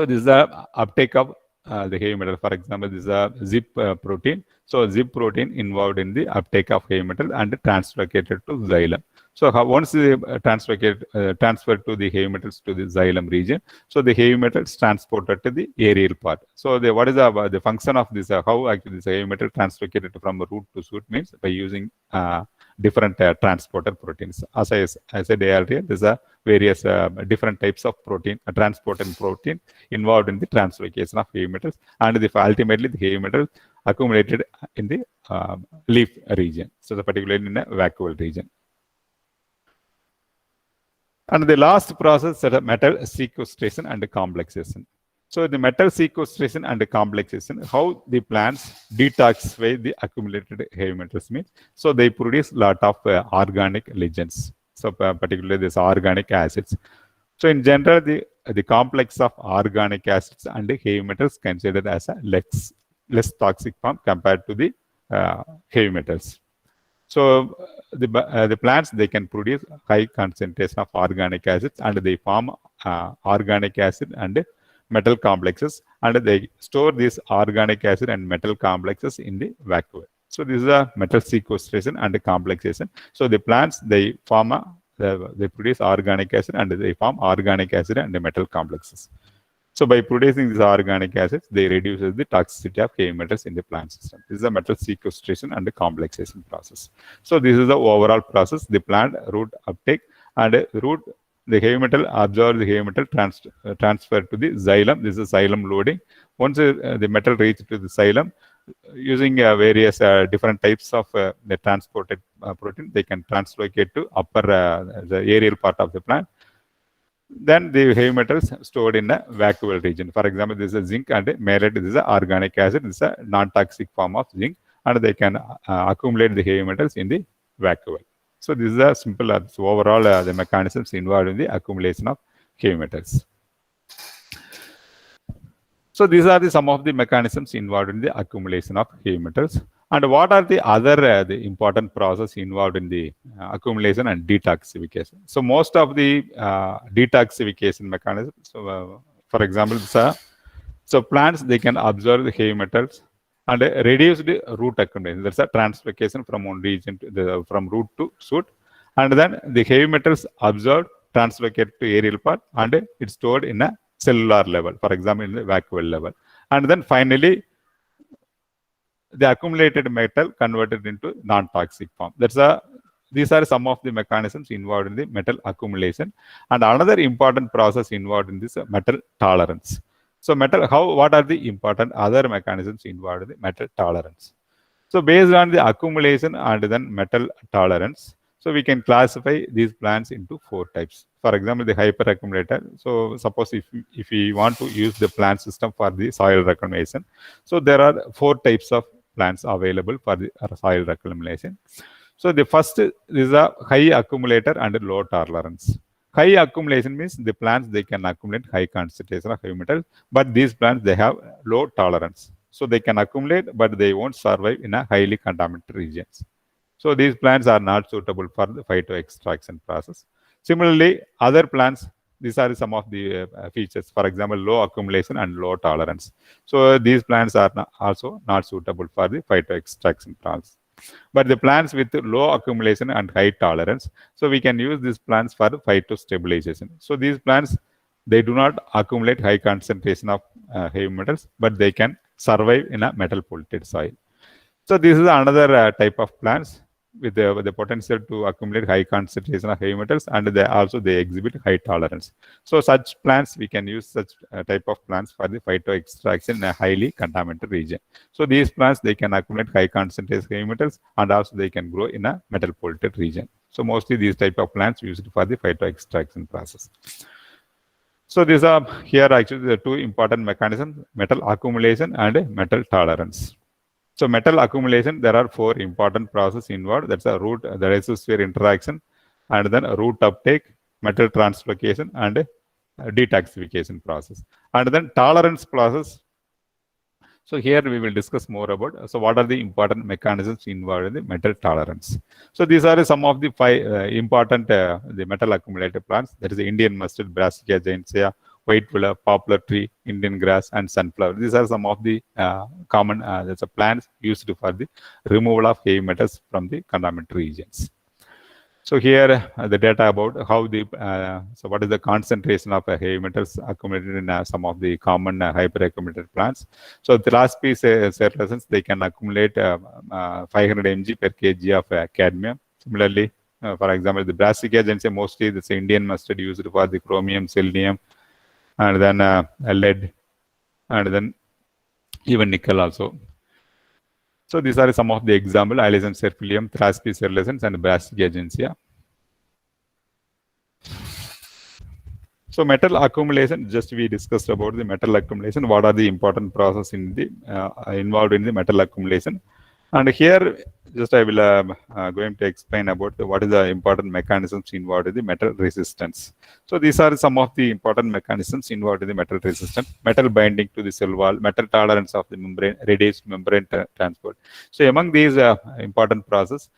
B: is the uptake of the heavy metal. For example, this is a ZIP protein. So ZIP protein involved in the uptake of heavy metal and translocated to xylem. So once the transferred to the heavy metals to the xylem region, so the heavy metals transported to the aerial part. So what is the function of this? How actually this heavy metal translocated from root to shoot means by using different transporter proteins. As I said earlier, there's a various different types of protein, transporter protein involved in the translocation of heavy metals, and ultimately the heavy metal accumulated in the leaf region, so particularly in a vacuole region. And the last process is metal sequestration and complexation. So the metal sequestration and complexation, how the plants detoxify the accumulated heavy metals means, so they produce a lot of organic ligands. So particularly these organic acids. So in general, the complex of organic acids and heavy metals considered as a less toxic form compared to the heavy metals. So the plants, they can produce high concentration of organic acids, and they form organic acid and metal complexes, and they store these organic acid and metal complexes in the vacuole. So this is a metal sequestration and complexation. So the plants, they form they produce organic acid and they form organic acid and the metal complexes. So by producing these organic acids, they reduce the toxicity of heavy metals in the plant system. This is a metal sequestration and the complexation process. So this is the overall process, the plant root uptake, and root the heavy metal absorbs the heavy metal transfer to the xylem. This is xylem loading. Once the metal reaches to the xylem, using various different types of the transported protein, they can translocate to upper the aerial part of the plant. Then the heavy metals stored in a vacuole region. For example, this is zinc and malate. This is a organic acid. This is a non-toxic form of zinc, and they can accumulate the heavy metals in the vacuole. So this is a simple so overall the mechanisms involved in the accumulation of heavy metals. So these are some of the mechanisms involved in the accumulation of heavy metals. And what are the other the important process involved in the accumulation and detoxification? So most of the detoxification mechanisms, for example, so plants, they can absorb the heavy metals and reduce the root accumulation. That's a translocation from one region to from root to shoot. And then the heavy metals absorbed, translocate to aerial part, and it's stored in a cellular level, for example, in the vacuole level. And then finally, the accumulated metal converted into non-toxic form. These are some of the mechanisms involved in the metal accumulation. And another important process involved in this metal tolerance. So what are the important other mechanisms involved in the metal tolerance? So based on the accumulation and then metal tolerance, so we can classify these plants into 4 types. For example, the hyperaccumulator. So suppose if we want to use the plant system for the soil reclamation, so there are 4 types of plants available for the soil reclamation. So the first is a high accumulator and low tolerance. High accumulation means the plants, they can accumulate high concentration of heavy metal, but these plants, they have low tolerance. So they can accumulate, but they won't survive in a highly contaminated regions. So these plants are not suitable for the phytoextraction process. Similarly, other plants, these are some of the features. For example, low accumulation and low tolerance. So these plants are also not suitable for the phytoextraction process. But the plants with low accumulation and high tolerance, so we can use these plants for phytostabilization. So these plants, they do not accumulate high concentration of heavy metals, but they can survive in a metal polluted soil. So this is another type of plants with the potential to accumulate high concentration of heavy metals, and they exhibit high tolerance. So such plants, we can use such type of plants for the phytoextraction in a highly contaminated region. So these plants, they can accumulate high concentration of heavy metals, and also they can grow in a metal polluted region. So mostly these type of plants used for the phytoextraction process. So these are here actually the 2 important mechanisms: metal accumulation and metal tolerance. So metal accumulation, there are 4 important processes involved. That's a root, the rhizosphere interaction, and then a root uptake, metal translocation, and a detoxification process. And then tolerance process. So here we will discuss more about, so what are the important mechanisms involved in the metal tolerance. So these are some of the 5 important the metal accumulated plants. That is the Indian mustard, Brassica gigantea, white willow, poplar tree, Indian grass, and sunflower. These are some of the common plants used for the removal of heavy metals from the contaminated regions. So here the data about how so what is the concentration of heavy metals accumulated in some of the common hyperaccumulated plants. So the last piece cerulescence, they can accumulate 500 mg per kg of cadmium. Similarly, for example, the Brassica gigantea, mostly this Indian mustard used for the chromium, selenium, and then lead, and then even nickel also. So these are some of the example: Allicin serpylium, Thraspi cerulescens, and Brassica gigantea. So metal accumulation, just we discussed about the metal accumulation. What are the important process in the involved in the metal accumulation? And here, just I will going to explain about what is the important mechanisms involved in the metal resistance. So these are some of the important mechanisms involved in the metal resistance: metal binding to the cell wall, metal tolerance of the membrane, reduced membrane transport. So among these important process,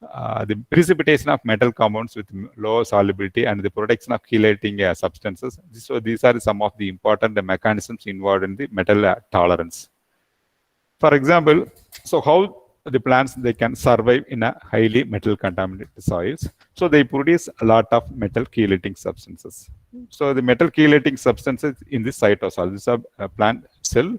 B: the precipitation of metal compounds with low solubility and the production of chelating substances. So these are some of the important mechanisms involved in the metal tolerance. For example, so how the plants, they can survive in a highly metal contaminated soils. So they produce a lot of metal chelating substances. So the metal chelating substances in the cytosol, this is a plant cell.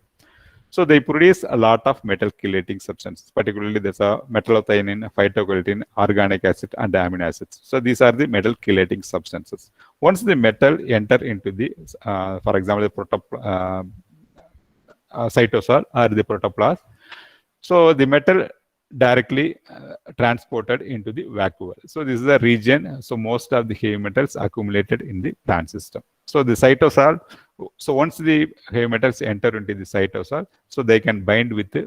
B: So they produce a lot of metal chelating substances, particularly there's a metallothionein, phytoglycine, organic acid, and amino acids. So these are the metal chelating substances. Once the metal enter into the, for example, the cytosol or the protoplasm, so the metal directly transported into the vacuole. So this is the region. So most of the heavy metals accumulated in the plant system. So the cytosol, so once the heavy metals enter into the cytosol, so they can bind with the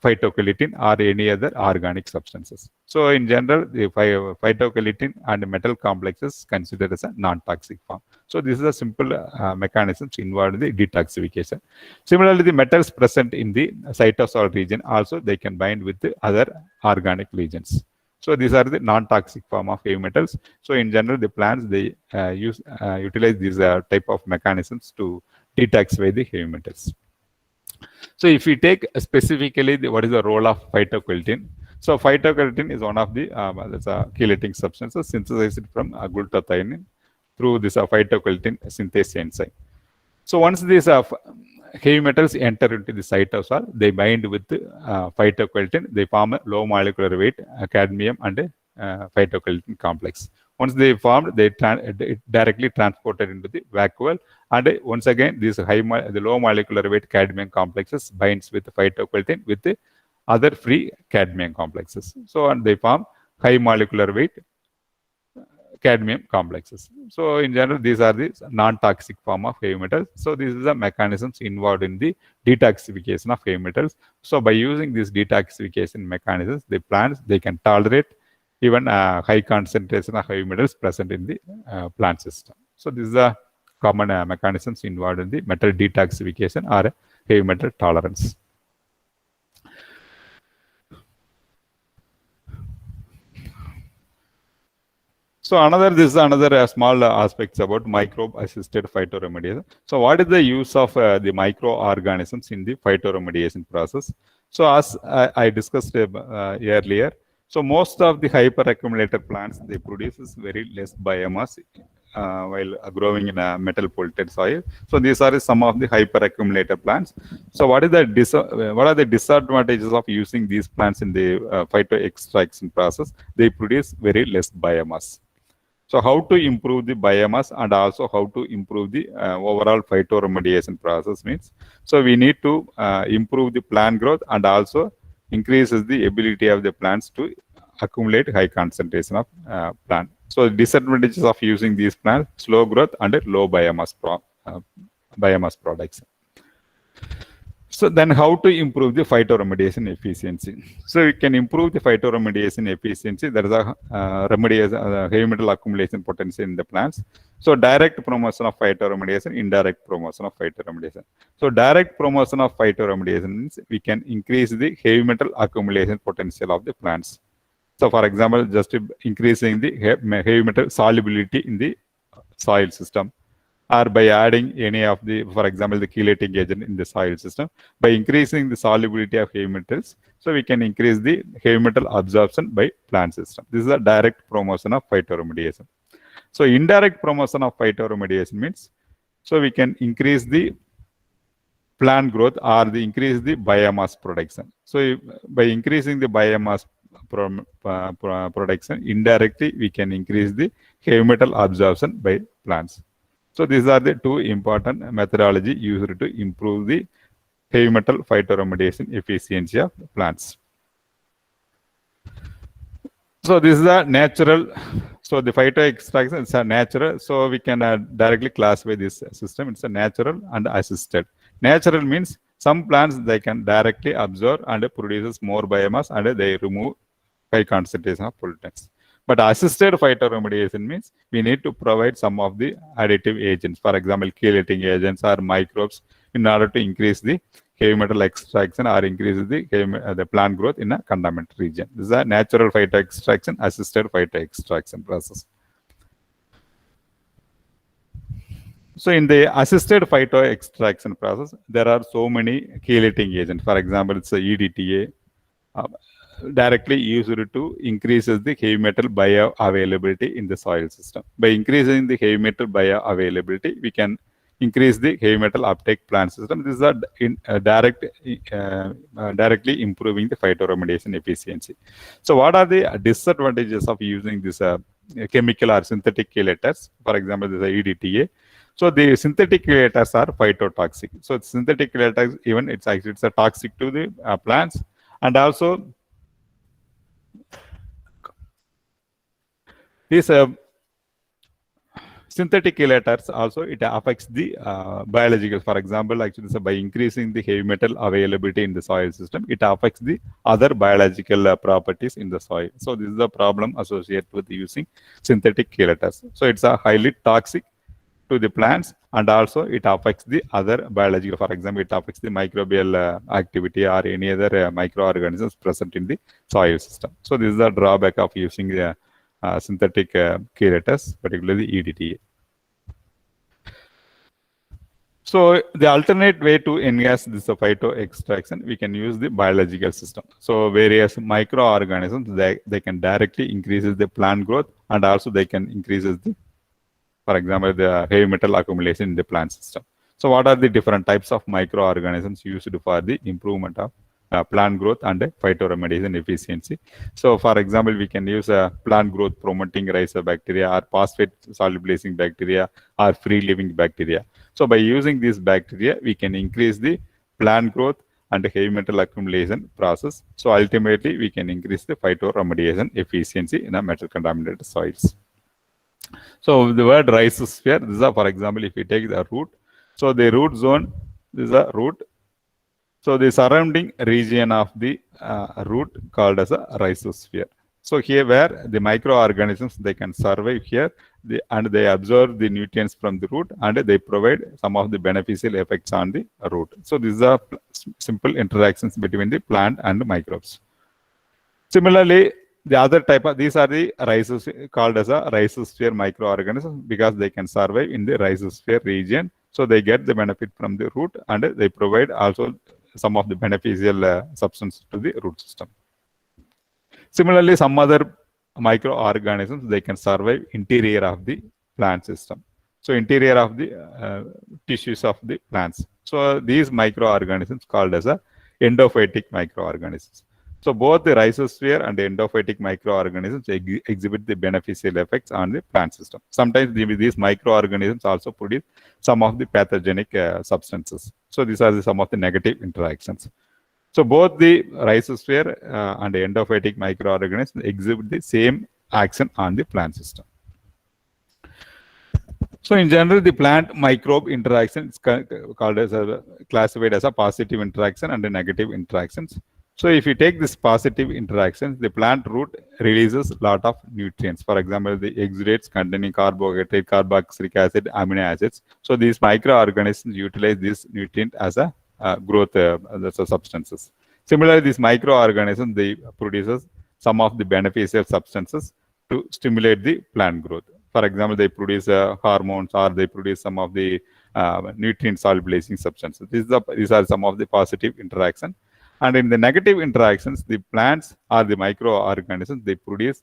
B: phytoglycine or any other organic substances. So in general, the phytoglycine and metal complexes considered as a non-toxic form. So this is a simple mechanisms involved in the detoxification. Similarly, the metals present in the cytosol region also they can bind with the other organic regions. So these are the non-toxic form of heavy metals. So in general, the plants they utilize these type of mechanisms to detoxify the heavy metals. So if we take specifically what is the role of phytoglycine? So phytoglycine is one of the chelating substances synthesized from glutathione through this phytoglycine synthase enzyme. So once these heavy metals enter into the cytosol, they bind with phytoglycine. They form a low molecular weight cadmium and phytoglycine complex. Once they formed, they directly transported into the vacuole, and once again, the low molecular weight cadmium complexes binds with the phytoglycine with the other free cadmium complexes. So and they form high molecular weight cadmium complexes. So in general, these are the non-toxic form of heavy metals. So these are the mechanisms involved in the detoxification of heavy metals. So by using these detoxification mechanisms, the plants they can tolerate even high concentration of heavy metals present in the plant system. So these are common mechanisms involved in the metal detoxification or heavy metal tolerance. So this is another small aspects about microbe-assisted phytoremediation. So what is the use of the microorganisms in the phytoremediation process? So as I discussed earlier, so most of the hyperaccumulator plants, they produces very less biomass while growing in a metal polluted soil. So these are some of the hyperaccumulator plants. So what are the disadvantages of using these plants in the phytoextraction process? They produce very less biomass. So how to improve the biomass and also how to improve the overall phytoremediation process means, so we need to improve the plant growth and also increases the ability of the plants to accumulate high concentration of plant. So disadvantages of using these plants, slow growth and low biomass products. So then how to improve the phytoremediation efficiency? So we can improve the phytoremediation efficiency. There is a heavy metal accumulation potential in the plants. So direct promotion of phytoremediation, indirect promotion of phytoremediation. So direct promotion of phytoremediation means we can increase the heavy metal accumulation potential of the plants. So for example, just increasing the heavy metal solubility in the soil system, or by adding any of the, for example, the chelating agent in the soil system, by increasing the solubility of heavy metals, so we can increase the heavy metal absorption by plant system. This is a direct promotion of phytoremediation. So indirect promotion of phytoremediation means, so we can increase the plant growth or increase the biomass production. So by increasing the biomass production, indirectly we can increase the heavy metal absorption by plants. So these are the two important methodology used to improve the heavy metal phytoremediation efficiency of plants. So this is a natural, so the phytoextraction is a natural, so we can directly classify this system. It's a natural and assisted. Natural means some plants they can directly absorb and produces more biomass and they remove high concentration of pollutants. But assisted phytoremediation means we need to provide some of the additive agents, for example, chelating agents or microbes, in order to increase the heavy metal extraction or increase the plant growth in a contaminant region. This is a natural phytoextraction, assisted phytoextraction process. So in the assisted phytoextraction process, there are so many chelating agents. For example, it's a EDTA. Directly used to increases the heavy metal bioavailability in the soil system. By increasing the heavy metal bioavailability, we can increase the heavy metal uptake plant system. This is directly improving the phytoremediation efficiency. So what are the disadvantages of using this chemical or synthetic chelators? For example, this is EDTA. So the synthetic chelators are phytotoxic. So synthetic chelators, even it's a toxic to the plants, and also these synthetic chelators also it affects the biological. For example, actually, so by increasing the heavy metal availability in the soil system, it affects the other biological properties in the soil. So this is the problem associated with using synthetic chelators. So it's a highly toxic to the plants, and also it affects the other biological. For example, it affects the microbial activity or any other microorganisms present in the soil system. So this is the drawback of using the synthetic chelators, particularly EDTA. So the alternate way to enhance this phyto extraction, we can use the biological system. So various microorganisms, they can directly increase the plant growth, and also they can increase the, for example, the heavy metal accumulation in the plant system. So what are the different types of microorganisms used for the improvement of plant growth and phytoremediation efficiency? So for example, we can use plant growth promoting rhizobacteria or phosphate solubilizing bacteria or free living bacteria. So by using these bacteria, we can increase the plant growth and heavy metal accumulation process. So ultimately, we can increase the phytoremediation efficiency in the metal contaminated soils. So the word rhizosphere, this is for example, if we take the root, so the root zone, this is a root. So the surrounding region of the root called as a rhizosphere. So here where the microorganisms, they can survive here, and they absorb the nutrients from the root, and they provide some of the beneficial effects on the root. So these are simple interactions between the plant and the microbes. Similarly, the other type of, these are the called as a rhizosphere microorganisms because they can survive in the rhizosphere region. So they get the benefit from the root, and they provide also some of the beneficial substances to the root system. Similarly, some other microorganisms, they can survive interior of the plant system. So interior of the tissues of the plants. So these microorganisms called as a endophytic microorganisms. So both the rhizosphere and the endophytic microorganisms exhibit the beneficial effects on the plant system. Sometimes these microorganisms also produce some of the pathogenic substances. So these are some of the negative interactions. So both the rhizosphere and the endophytic microorganisms exhibit the same action on the plant system. So in general, the plant microbe interaction is called as classified as a positive interaction and a negative interactions. So if you take this positive interactions, the plant root releases a lot of nutrients. For example, the exudates containing carbohydrate, carboxylic acid, amino acids. So these microorganisms utilize this nutrient as a growth substances. Similarly, these microorganisms, they produces some of the beneficial substances to stimulate the plant growth. For example, they produce hormones, or they produce some of the nutrient solubilizing substances. These are some of the positive interaction. And in the negative interactions, the plants or the microorganisms, they produce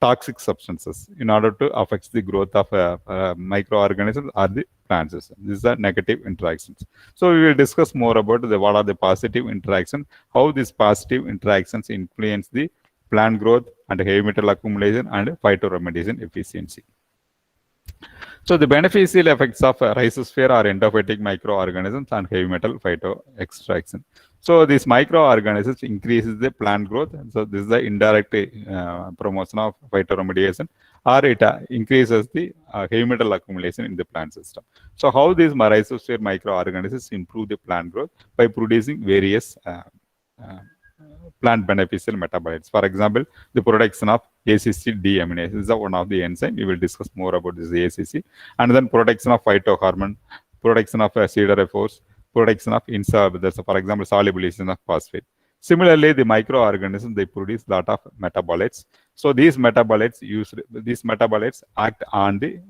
B: toxic substances in order to affect the growth of microorganisms or the plant system. These are negative interactions. So we will discuss more about what are the positive interactions, how these positive interactions influence the plant growth and heavy metal accumulation and phytoremediation efficiency. So the beneficial effects of rhizosphere are endophytic microorganisms and heavy metal phyto extraction. So these microorganisms increases the plant growth. So this is the indirect promotion of phytoremediation, or it increases the heavy metal accumulation in the plant system. So how these rhizosphere microorganisms improve the plant growth? By producing various plant beneficial metabolites. For example, the production of ACC deaminase. This is one of the enzyme. We will discuss more about this ACC. And then production of phytohormone, production of siderophores, production of insoluble, for example, solubilization of phosphate. Similarly, the microorganisms, they produce a lot of metabolites. So these metabolites act on the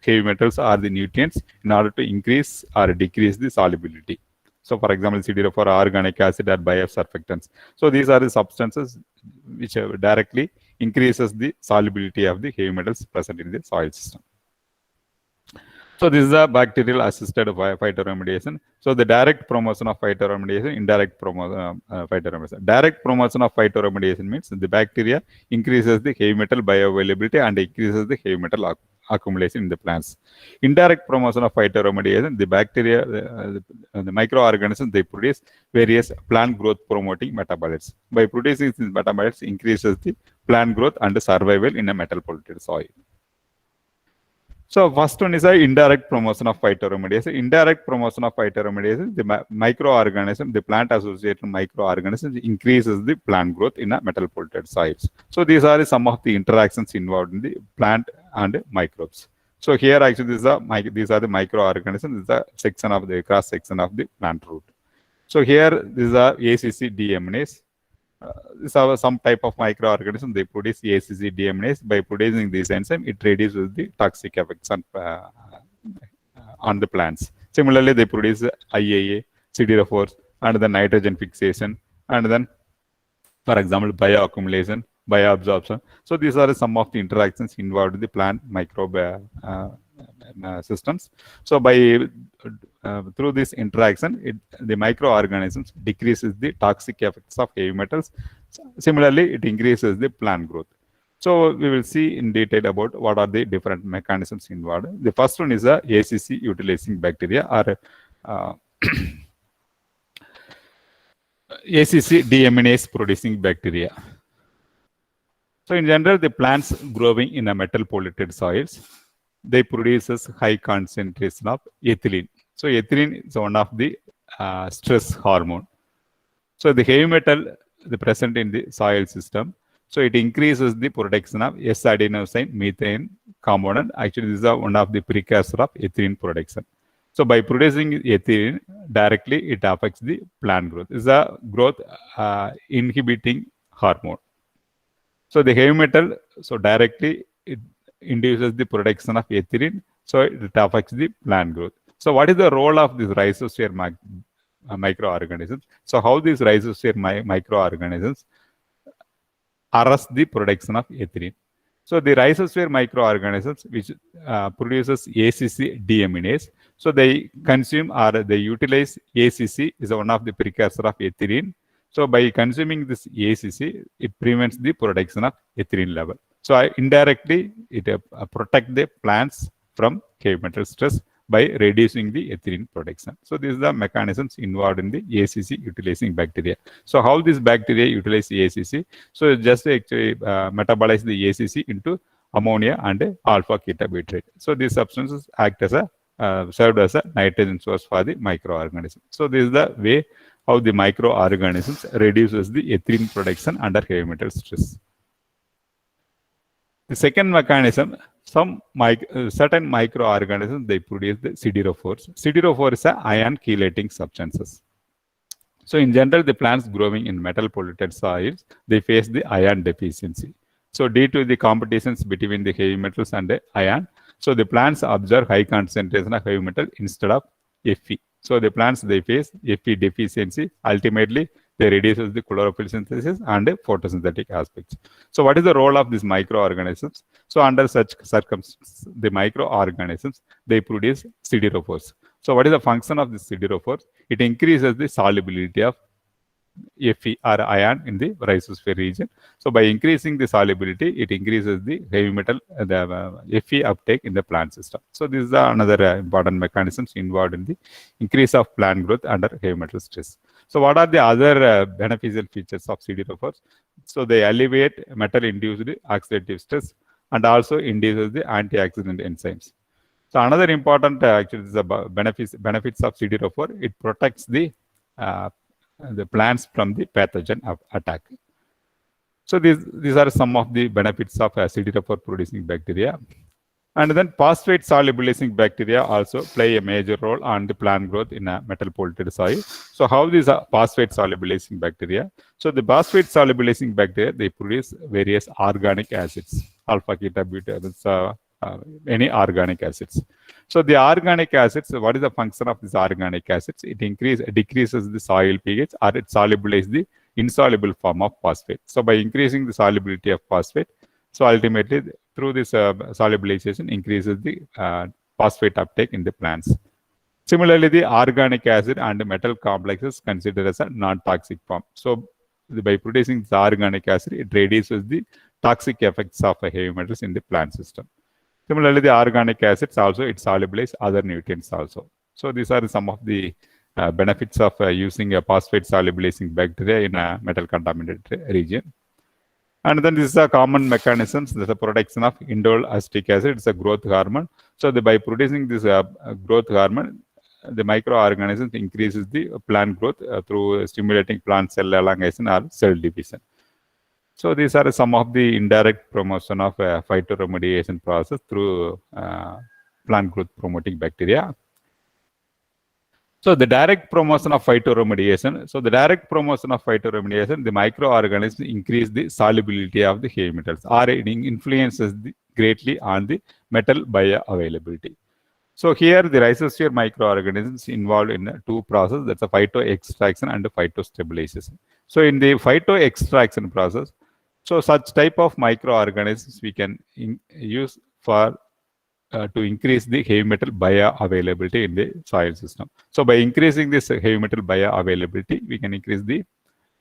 B: heavy metals or the nutrients in order to increase or decrease the solubility. So for example, siderophore, organic acid, or biosurfactants. So these are the substances which directly increases the solubility of the heavy metals present in the soil system. So this is a bacterial assisted phytoremediation. So the direct promotion of phytoremediation, indirect phytoremediation. Direct promotion of phytoremediation means the bacteria increases the heavy metal bioavailability and increases the heavy metal accumulation in the plants. Indirect promotion of phytoremediation, the bacteria, the microorganisms, they produce various plant growth promoting metabolites. By producing these metabolites, increases the plant growth and survival in a metal polluted soil. So first one is the indirect promotion of phytoremediation. Indirect promotion of phytoremediation, the microorganism, the plant associated microorganisms increases the plant growth in a metal polluted soils. So these are some of the interactions involved in the plant and microbes. So here actually these are the microorganisms. This is a section of the cross section of the plant root. So here this is a ACC deaminase. These are some type of microorganism. They produce ACC deaminase. By producing this enzyme, it reduces the toxic effects on the plants. Similarly, they produce IAA, siderophores, and the nitrogen fixation, and then, for example, bioaccumulation, bioabsorption. So these are some of the interactions involved in the plant microbe systems. So by through this interaction, the microorganisms decreases the toxic effects of heavy metals. Similarly, it increases the plant growth. So we will see in detail about what are the different mechanisms involved. The first one is a ACC utilizing bacteria or ACC deaminase producing bacteria. So in general, the plants growing in a metal polluted soils, they produces high concentration of ethylene. So ethylene is one of the stress hormone. So the heavy metal present in the soil system, so it increases the production of S-adenosine methane component. Actually, this is one of the precursor of ethylene production. So by producing ethylene directly, it affects the plant growth. This is a growth inhibiting hormone. So the heavy metal, so directly it induces the production of ethylene, so it affects the plant growth. So what is the role of this rhizosphere microorganisms? So how these rhizosphere microorganisms arrest the production of ethylene? So the rhizosphere microorganisms which produces ACC deaminase, so they consume or they utilize ACC is one of the precursor of ethylene. So by consuming this ACC, it prevents the production of ethylene level. So indirectly, it protects the plants from heavy metal stress by reducing the ethylene production. So these are the mechanisms involved in the ACC utilizing bacteria. So how this bacteria utilize the ACC? So just actually metabolize the ACC into ammonia and alpha ketobutyric. So these substances act as a served as a nitrogen source for the microorganism. So this is the way how the microorganisms reduces the ethylene production under heavy metal stress. The second mechanism, some certain microorganisms, they produce the siderophores. Siderophores are ion chelating substances. So in general, the plants growing in metal polluted soils, they face the ion deficiency. So due to the competitions between the heavy metals and the ion, so the plants absorb high concentration of heavy metal instead of Fe. So the plants, they face Fe deficiency. Ultimately, they reduces the chlorophyll synthesis and photosynthetic aspects. So what is the role of these microorganisms? So under such circumstances, the microorganisms, they produce siderophores. So what is the function of this siderophores? It increases the solubility of Fe or ion in the rhizosphere region. So by increasing the solubility, it increases the heavy metal, the Fe uptake in the plant system. So this is another important mechanisms involved in the increase of plant growth under heavy metal stress. So what are the other beneficial features of siderophores? So they alleviate metal-induced oxidative stress and also induces the antioxidant enzymes. So another important actually is the benefits of siderophore. It protects the plants from the pathogen attack. So these are some of the benefits of siderophore producing bacteria. And then phosphate solubilizing bacteria also play a major role on the plant growth in a metal polluted soil. So how these are phosphate solubilizing bacteria? So the phosphate solubilizing bacteria, they produce various organic acids, alpha ketobutyric, any organic acids. So the organic acids, what is the function of these organic acids? It decreases the soil pH or it solubilizes the insoluble form of phosphate. So by increasing the solubility of phosphate, so ultimately through this solubilization increases the phosphate uptake in the plants. Similarly, the organic acid and metal complexes considered as a non-toxic form. So by producing the organic acid, it reduces the toxic effects of heavy metals in the plant system. Similarly, the organic acids also, it solubilizes other nutrients also. So these are some of the benefits of using a phosphate solubilizing bacteria in a metal contaminated region. And then this is a common mechanisms. There's a production of indole acetic acid. It's a growth hormone. So by producing this growth hormone, the microorganisms increases the plant growth through stimulating plant cell elongation or cell division. So these are some of the indirect promotion of phytoremediation process through plant growth promoting bacteria. So the direct promotion of phytoremediation. So the direct promotion of phytoremediation, the microorganisms increase the solubility of the heavy metals, or it influences greatly on the metal bioavailability. So here the rhizosphere microorganisms involved in two processes, that's a phytoextraction and phytostabilization. So in the phytoextraction process, so such type of microorganisms we can use for to increase the heavy metal bioavailability in the soil system. So by increasing this heavy metal bioavailability, we can increase the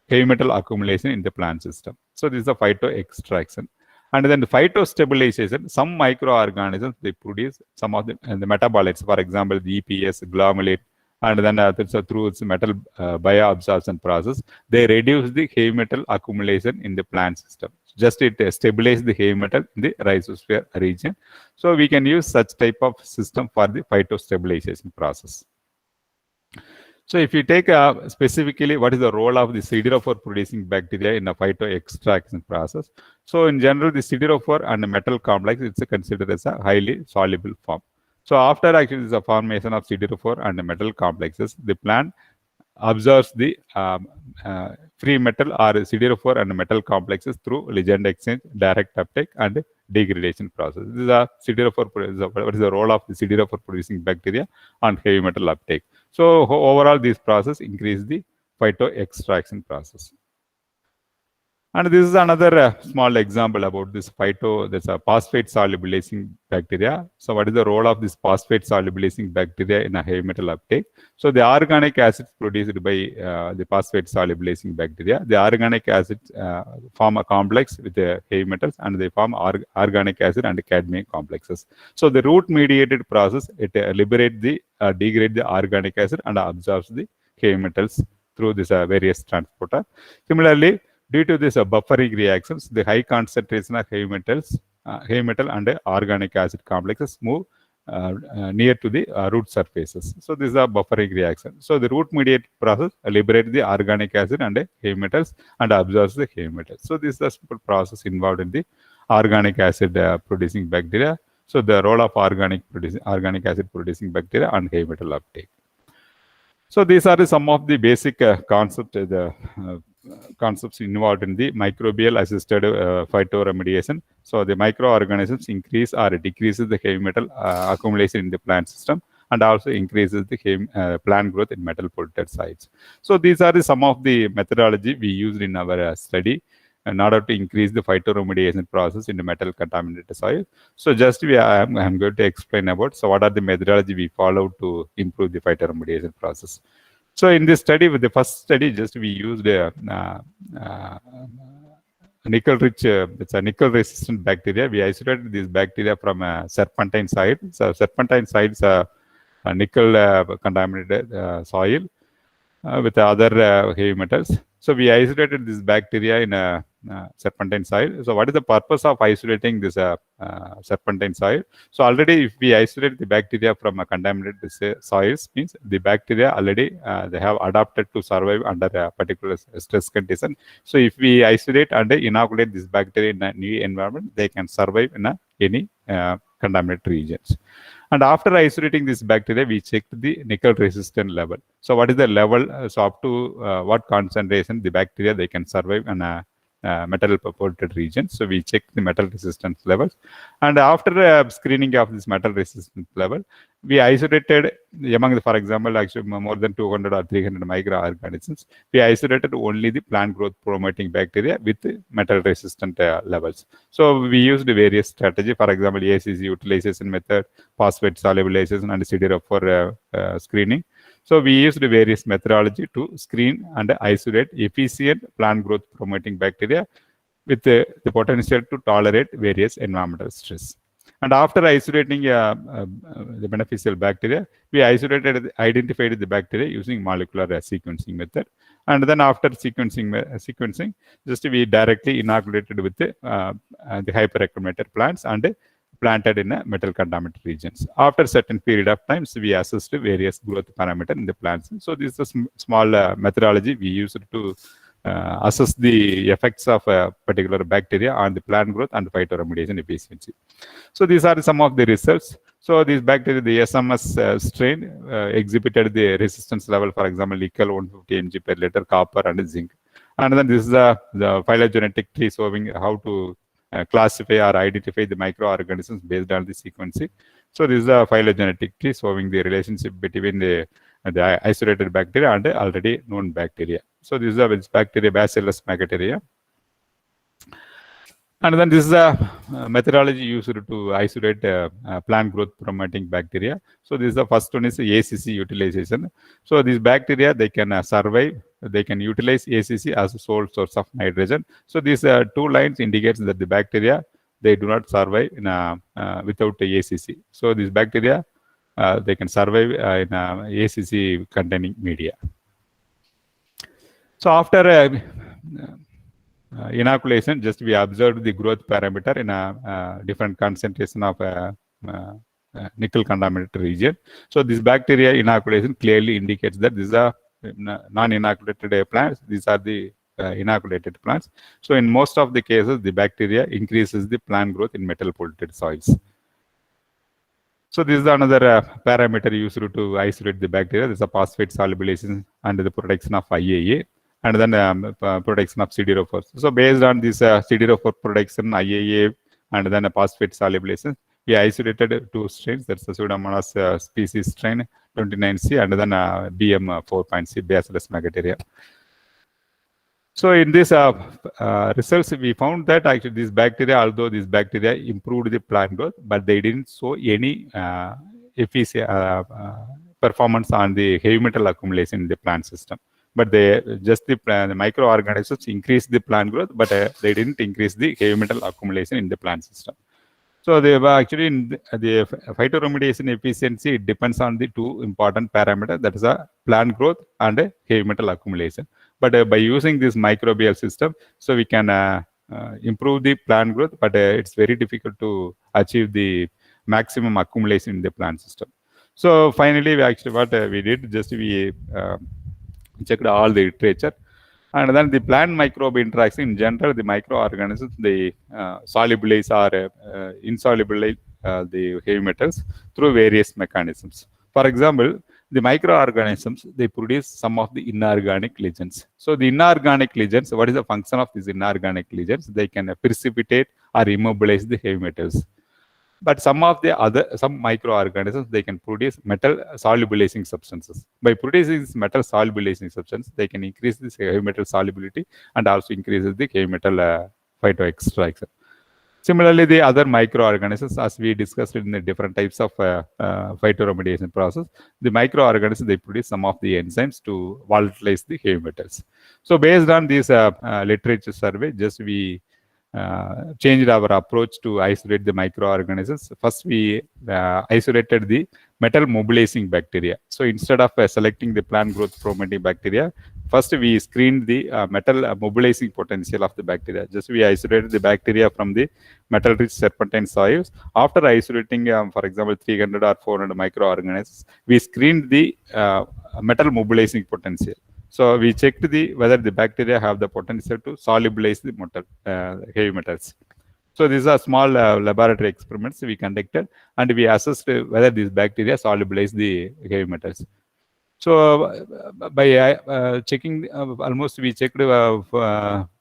B: heavy metal accumulation in the plant system. So this is a phytoextraction. And then the phytostabilization, some microorganisms, they produce some of the metabolites, for example, the EPS, glomalate, and then through its metal bioabsorption process, they reduce the heavy metal accumulation in the plant system. Just it stabilizes the heavy metal in the rhizosphere region. So we can use such type of system for the phytostabilization process. So if you take specifically what is the role of the siderophore producing bacteria in a phytoextraction process. So in general, the siderophore and the metal complex, it's considered as a highly soluble form. So after actually the formation of siderophore and the metal complexes, the plant absorbs the free metal or siderophore and metal complexes through ligand exchange, direct uptake, and degradation process. This is a siderophore. What is the role of the siderophore producing bacteria on heavy metal uptake? So overall, this process increase the phytoextraction process. And this is another small example about this that's a phosphate solubilizing bacteria. So what is the role of this phosphate solubilizing bacteria in a heavy metal uptake? So the organic acids produced by the phosphate solubilizing bacteria, the organic acids form a complex with the heavy metals, and they form organic acid and cadmium complexes. So the root mediated process, it degrade the organic acid and absorbs the heavy metals through this various transporter. Similarly, due to this buffering reactions, the high concentration of heavy metal and organic acid complexes move near to the root surfaces. So this is a buffering reaction. So the root mediated process liberates the organic acid and heavy metals and absorbs the heavy metals. So this is the simple process involved in the organic acid producing bacteria. So the role of organic acid producing bacteria on heavy metal uptake. So these are some of the basic concepts involved in the microbial assisted phytoremediation. So the microorganisms increase or decreases the heavy metal accumulation in the plant system, and also increases the plant growth in metal polluted sites. So these are some of the methodology we used in our study in order to increase the phytoremediation process in the metal contaminated soil. So just I'm going to explain about what are the methodology we followed to improve the phytoremediation process. So in this study, with the first study, just we used nickel-rich, it's a nickel-resistant bacteria. We isolated this bacteria from a serpentine site. So serpentine sites are a nickel contaminated soil with other heavy metals. So we isolated this bacteria in a serpentine soil. So what is the purpose of isolating this serpentine soil? So already if we isolate the bacteria from a contaminated soils, means the bacteria already they have adapted to survive under a particular stress condition. So if we isolate and inoculate this bacteria in a new environment, they can survive in any contaminated regions. And after isolating this bacteria, we checked the nickel resistant level. So what is the level? So up to what concentration the bacteria they can survive in a metal polluted region. So we checked the metal resistance levels, and after screening of this metal resistance level, we isolated among the, for example, actually more than 200 or 300 microorganisms. We isolated only the plant growth promoting bacteria with metal resistant levels. So we used various strategy, for example, ACC utilization method, phosphate solubilization, and siderophore screening. So we used various methodology to screen and isolate efficient plant growth promoting bacteria with the potential to tolerate various environmental stress. And after isolating the beneficial bacteria, we identified the bacteria using molecular sequencing method. And then after sequencing, just we directly inoculated with the hyperacclimated plants and planted in a metal contaminated regions. After a certain period of time, so we assessed various growth parameters in the plants. So this is a small methodology we used to assess the effects of a particular bacteria on the plant growth and phytoremediation efficiency. So these are some of the results. So these bacteria, the SMS strain exhibited the resistance level, for example, nickel 150 mg per liter, copper and zinc. And then this is the phylogenetic tree showing how to classify or identify the microorganisms based on the sequencing. So this is a phylogenetic tree showing the relationship between the isolated bacteria and already known bacteria. So this is a bacteria, Bacillus megateria. And then this is a methodology used to isolate plant growth promoting bacteria. So this is the first one is ACC utilization. So these bacteria, they can survive, they can utilize ACC as a sole source of nitrogen. So these two lines indicates that the bacteria, they do not survive in without the ACC. So these bacteria, they can survive in ACC containing media. So after inoculation, just we observed the growth parameter in a different concentration of nickel contaminated region. So this bacteria inoculation clearly indicates that these are non-inoculated plants. These are the inoculated plants. So in most of the cases, the bacteria increases the plant growth in metal polluted soils. So this is another parameter used to isolate the bacteria. This is a phosphate solubilization and the protection of IAA, and then protection of siderophore. So based on this siderophore protection, IAA, and then a phosphate solubilization, we isolated two strains. That's the Pseudomonas species strain 29C and then BM 4.C, Bacillus megateria. So in this results, we found that actually these bacteria, although these bacteria improved the plant growth, but they didn't show any performance on the heavy metal accumulation in the plant system. But they just the microorganisms increased the plant growth, but they didn't increase the heavy metal accumulation in the plant system. So they were actually in the phytoremediation efficiency. It depends on the two important parameters, that is a plant growth and heavy metal accumulation. But by using this microbial system, so we can improve the plant growth, but it's very difficult to achieve the maximum accumulation in the plant system. So finally, what we did, just we checked all the literature, and then the plant microbe interaction in general, the microorganisms, they solubilize or insolubilize the heavy metals through various mechanisms. For example, the microorganisms, they produce some of the inorganic ligands. So the inorganic ligands, what is the function of these inorganic ligands? They can precipitate or immobilize the heavy metals. But some microorganisms, they can produce metal solubilizing substances. By producing this metal solubilizing substance, they can increase this heavy metal solubility and also increases the heavy metal phytoextraction. Similarly, the other microorganisms, as we discussed in the different types of phytoremediation process, the microorganisms, they produce some of the enzymes to volatilize the heavy metals. So based on this literature survey, just we changed our approach to isolate the microorganisms. First, we isolated the metal mobilizing bacteria. So instead of selecting the plant growth promoting bacteria, first we screened the metal mobilizing potential of the bacteria. Just we isolated the bacteria from the metal rich serpentine soils. After isolating, for example, 300 or 400 microorganisms, we screened the metal mobilizing potential. So we checked whether the bacteria have the potential to solubilize the metal, heavy metals. So these are small laboratory experiments we conducted, and we assessed whether these bacteria solubilize the heavy metals. So by checking, almost we checked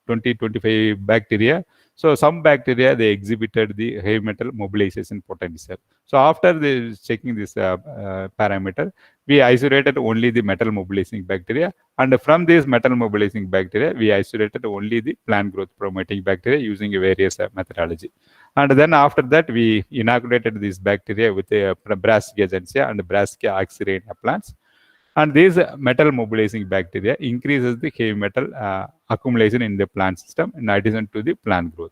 B: 20-25 bacteria. So some bacteria, they exhibited the heavy metal mobilization potential. So after checking this parameter, we isolated only the metal mobilizing bacteria, and from these metal mobilizing bacteria, we isolated only the plant growth promoting bacteria using a various methodology. And then after that, we inoculated these bacteria with a Brassica agentia and Brassica axirrhenia plants. And these metal mobilizing bacteria increases the heavy metal accumulation in the plant system in addition to the plant growth.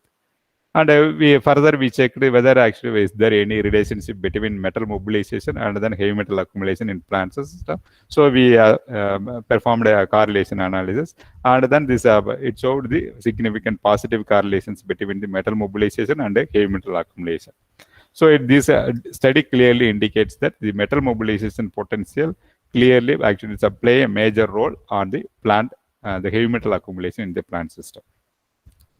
B: And we checked whether actually is there any relationship between metal mobilization and then heavy metal accumulation in plant system. So we performed a correlation analysis, and then this it showed the significant positive correlations between the metal mobilization and heavy metal accumulation. So this study clearly indicates that the metal mobilization potential clearly actually play a major role on the plant, the heavy metal accumulation in the plant system.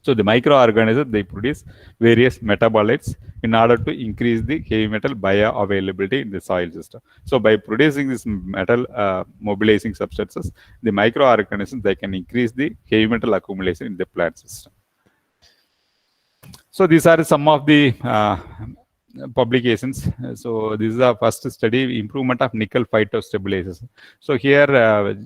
B: So the microorganisms, they produce various metabolites in order to increase the heavy metal bioavailability in the soil system. So by producing this metal mobilizing substances, the microorganisms, they can increase the heavy metal accumulation in the plant system. So these are some of the publications. So this is our first study, improvement of nickel phytostabilization. So here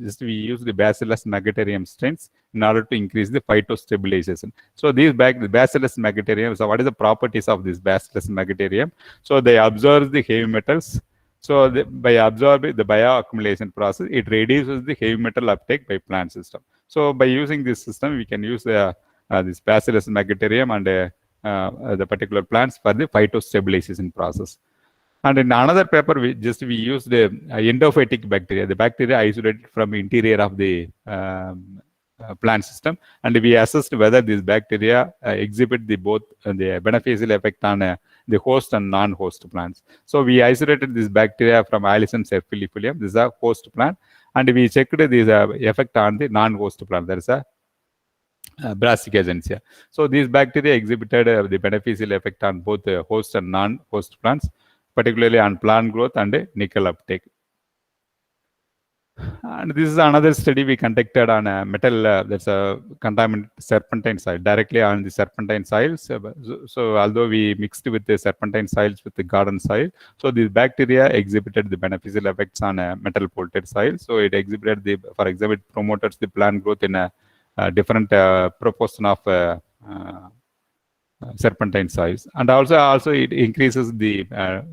B: just we use the Bacillus megaterium strains in order to increase the phytostabilization. So these Bacillus megaterium, so what is the properties of this Bacillus megaterium? So they absorb the heavy metals. So by absorbing the bioaccumulation process, it reduces the heavy metal uptake by plant system. So by using this system, we can use this Bacillus megaterium and the particular plants for the phytostabilization process. And in another paper, we used the endophytic bacteria, the bacteria isolated from interior of the plant system, and we assessed whether these bacteria exhibit both the beneficial effect on the host and non-host plants. So we isolated this bacteria from Alisson serpulifolium. This is a host plant, and we checked this effect on the non-host plant. There is a Brassica agentia. So these bacteria exhibited the beneficial effect on both host and non-host plants, particularly on plant growth and nickel uptake. And this is another study we conducted on a metal that's a contaminated serpentine soil, directly on the serpentine soils. So although we mixed with the serpentine soils with the garden soil, so these bacteria exhibited the beneficial effects on a metal polluted soil. So it exhibited for example, it promoted the plant growth in a different proportion of serpentine soils, and also it increases the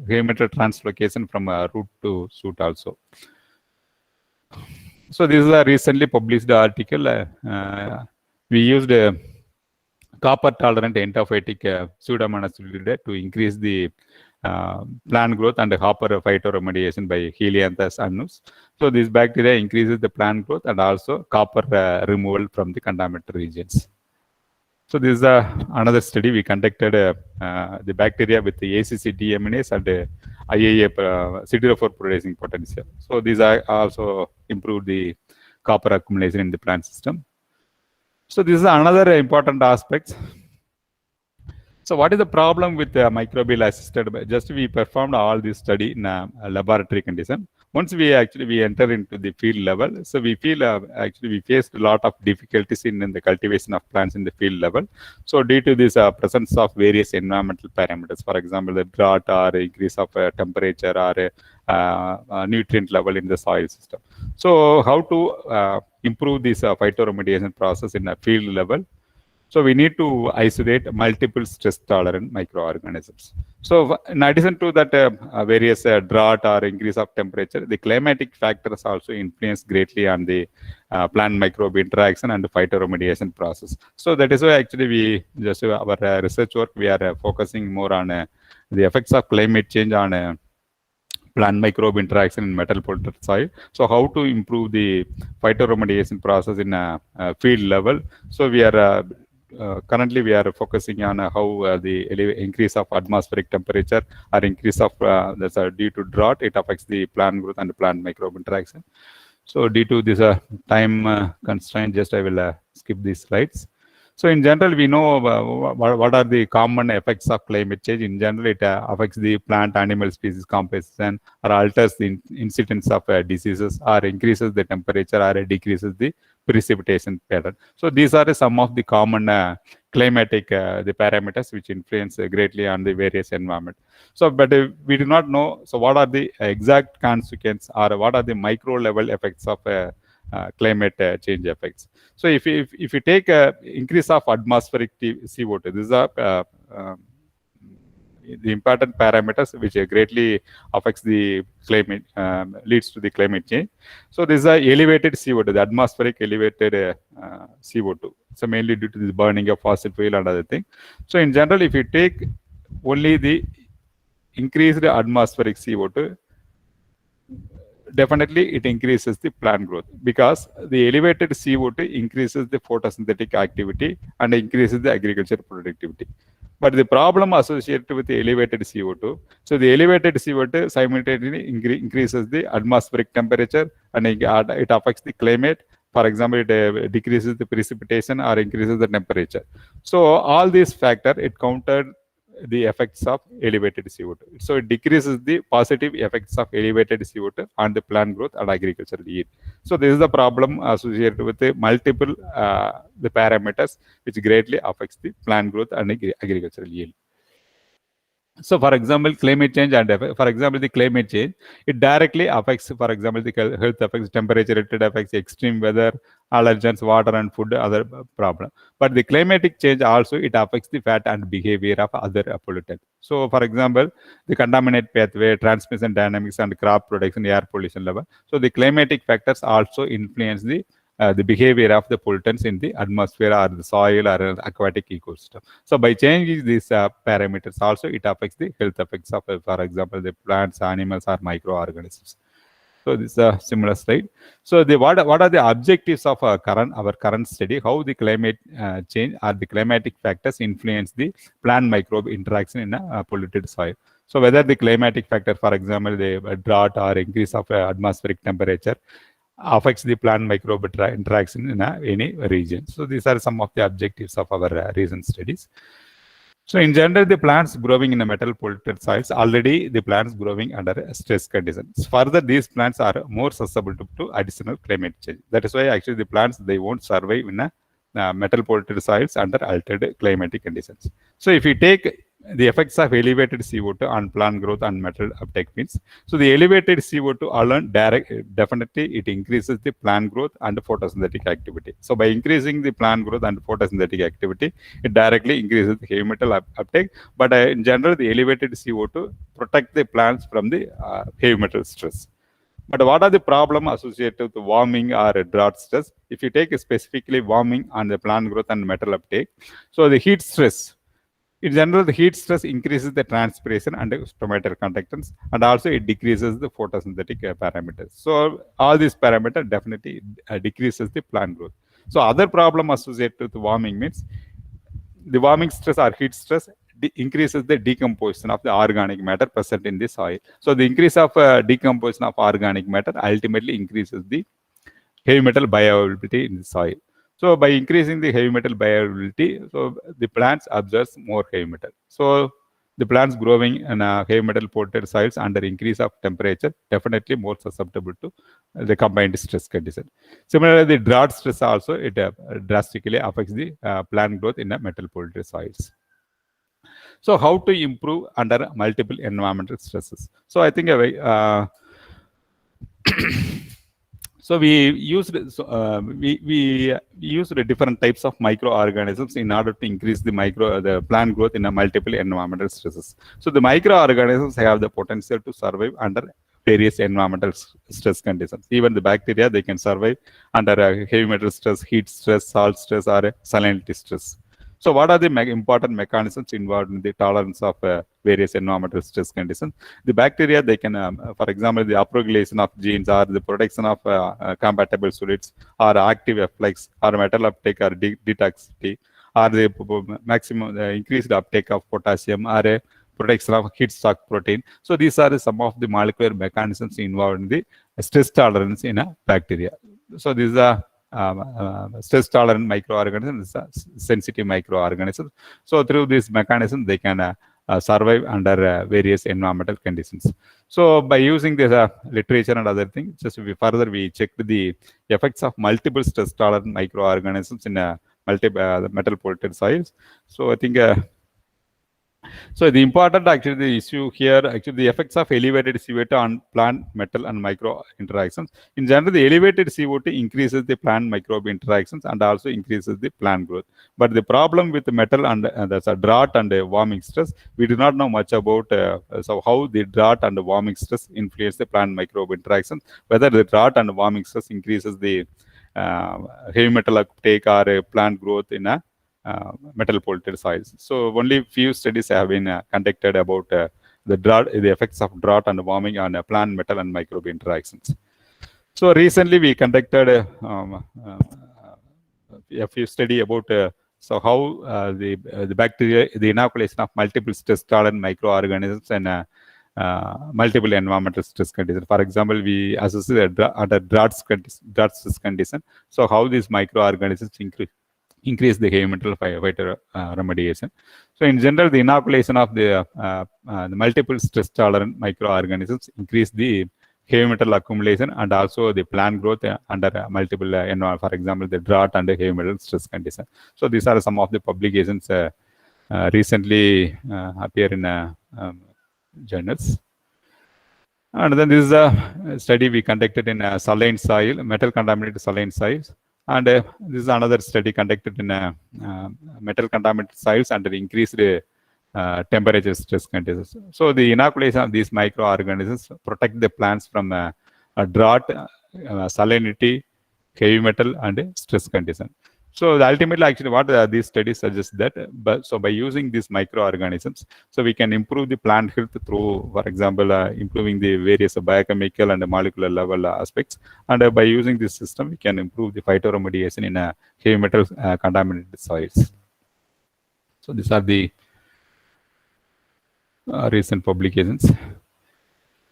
B: heavy metal translocation from root to shoot also. So this is a recently published article. We used a copper tolerant endophytic Pseudomonas fluidae to increase the plant growth and copper phytoremediation by Helianthus annus. So this bacteria increases the plant growth and also copper removal from the contaminated regions. So this is another study we conducted the bacteria with the ACC deaminase and IAA siderophore producing potential. So these are also improved the copper accumulation in the plant system. So this is another important aspect. So what is the problem with microbial assisted? Just we performed all this study in a laboratory condition. Once we enter into the field level, so we feel we faced a lot of difficulties in the cultivation of plants in the field level. So due to this presence of various environmental parameters, for example, the drought or increase of temperature or nutrient level in the soil system. So how to improve this phytoremediation process in a field level? So we need to isolate multiple stress tolerant microorganisms. So in addition to that various drought or increase of temperature, the climatic factors also influence greatly on the plant microbe interaction and the phytoremediation process. So that is why actually we just our research work, we are focusing more on the effects of climate change on plant microbe interaction in metal polluted soil. So how to improve the phytoremediation process in a field level. So we are currently we are focusing on how the increase of atmospheric temperature or increase of that's due to drought, it affects the plant growth and the plant microbe interaction. So due to this time constraint, just I will skip these slides. So in general, we know what are the common effects of climate change. In general, it affects the plant animal species composition or alters the incidence of diseases or increases the temperature or decreases the precipitation pattern. So these are some of the common climatic the parameters which influence greatly on the various environment. So, but we do not know. So, what are the exact consequences or what are the micro level effects of climate change effects? So, if you take increase of atmospheric CO2, this is a the important parameters which greatly affects the climate, leads to the climate change. So this is a elevated CO2, the atmospheric elevated CO2. So mainly due to the burning of fossil fuel and other thing. So in general, if you take only the increased atmospheric CO2, definitely it increases the plant growth because the elevated CO2 increases the photosynthetic activity and increases the agriculture productivity. But the problem associated with the elevated CO2, so the elevated CO2 simultaneously increases the atmospheric temperature and it affects the climate. For example, it decreases the precipitation or increases the temperature. So all these factors, it countered the effects of elevated CO2. So it decreases the positive effects of elevated CO2 on the plant growth and agricultural yield. So this is the problem associated with the multiple the parameters which greatly affects the plant growth and agricultural yield. So, for example, climate change and the climate change, it directly affects, for example, the health effects, temperature-related effects, extreme weather, allergens, water and food, other problem. But the climatic change also, it affects the fat and behavior of other pollutants. So, for example, the contaminant pathway, transmission dynamics and crop production, air pollution level. So, the climatic factors also influence the behavior of the pollutants in the atmosphere or the soil or aquatic ecosystem. So by changing these parameters also, it affects the health effects of, for example, the plants, animals or microorganisms. So this is a similar slide. So what are the objectives of our current study? How the climate change or the climatic factors influence the plant microbe interaction in a polluted soil. So whether the climatic factor, for example, the drought or increase of atmospheric temperature, affects the plant microbe interaction in any region. So these are some of the objectives of our recent studies. So in general, the plants growing in a metal polluted soils, already the plants growing under stress conditions. Further, these plants are more susceptible to additional climate change. That is why actually the plants, they won't survive in a metal polluted soils under altered climatic conditions. So if you take the effects of elevated CO2 on plant growth and metal uptake means, so the elevated CO2 alone definitely it increases the plant growth and photosynthetic activity. So by increasing the plant growth and photosynthetic activity, it directly increases the heavy metal uptake. But in general, the elevated CO2 protect the plants from the heavy metal stress. But what are the problems associated with warming or drought stress? If you take specifically warming on the plant growth and metal uptake, so the heat stress, in general, the heat stress increases the transpiration and stomatal conductance, and also it decreases the photosynthetic parameters. So all these parameters definitely decreases the plant growth. So other problem associated with warming means the warming stress or heat stress increases the decomposition of the organic matter present in the soil. So the increase of decomposition of organic matter ultimately increases the heavy metal bioavailability in the soil. So by increasing the heavy metal bioavailability, so the plants absorbs more heavy metal. So the plants growing in heavy metal polluted soils under increase of temperature definitely more susceptible to the combined stress condition. Similarly, the drought stress also it drastically affects the plant growth in the metal polluted soils. So how to improve under multiple environmental stresses? So I think so we used we used different types of microorganisms in order to increase the plant growth in a multiple environmental stresses. So the microorganisms have the potential to survive under various environmental stress conditions. Even the bacteria, they can survive under heavy metal stress, heat stress, salt stress, or salinity stress. So what are the important mechanisms involved in the tolerance of various environmental stress conditions? The bacteria, they can, for example, the upregulation of genes or the production of compatible solids or active efflux or metal uptake or detoxicity or the maximum increased uptake of potassium or a protection of heat shock protein. So these are some of the molecular mechanisms involved in the stress tolerance in a bacteria. So these are stress tolerant microorganisms, sensitive microorganisms. So through this mechanism, they can survive under various environmental conditions. So by using this literature and other things, just we checked the effects of multiple stress tolerant microorganisms in metal polluted soils. So I think so the important the issue here, the effects of elevated CO2 on plant, metal, and micro interactions. In general, the elevated CO2 increases the plant microbe interactions and also increases the plant growth. But the problem with the metal and that's a drought and warming stress, we do not know much about so how the drought and warming stress influence the plant microbe interactions, whether the drought and warming stress increases the heavy metal uptake or plant growth in a metal polluted soils. So only few studies have been conducted about the effects of drought and warming on plant, metal, and microbe interactions. So recently we conducted a few study about so how the bacteria, the inoculation of multiple stress tolerant microorganisms and multiple environmental stress conditions. For example, we assessed under drought stress condition. So how these microorganisms increase the heavy metal remediation. So in general, the inoculation of the multiple stress tolerant microorganisms increase the heavy metal accumulation and also the plant growth under multiple for example, the drought and the heavy metal stress condition. So these are some of the publications recently appear in journals. And then this is a study we conducted in saline soil, metal contaminated saline soils. And this is another study conducted in metal contaminated soils under increased temperature stress conditions. So the inoculation of these microorganisms protect the plants from drought, salinity, heavy metal, and stress condition. So ultimately, actually, what these studies suggest that, so by using these microorganisms, so we can improve the plant health through, for example, improving the various biochemical and molecular level aspects. And by using this system, we can improve the phytoremediation in heavy metal contaminated soils. So these are the recent publications.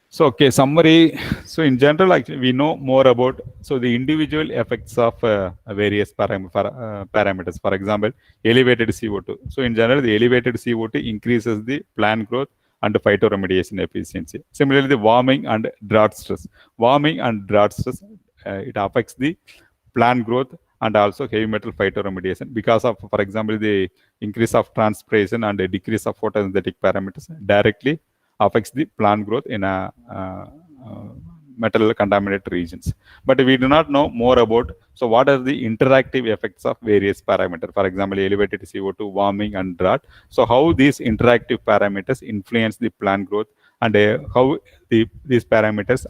B: So, okay, summary. So, in general, actually, we know more about the individual effects of various parameters. For example, elevated CO2. So, in general, the elevated CO2 increases the plant growth and phytoremediation efficiency. Similarly, the warming and drought stress. Warming and drought stress, it affects the plant growth and also heavy metal phytoremediation because of, for example, the increase of transpiration and the decrease of photosynthetic parameters directly affects the plant growth in metal contaminated regions. But we do not know more about, so what are the interactive effects of various parameters, for example, elevated CO2, warming, and drought. So how these interactive parameters influence the plant growth and how these parameters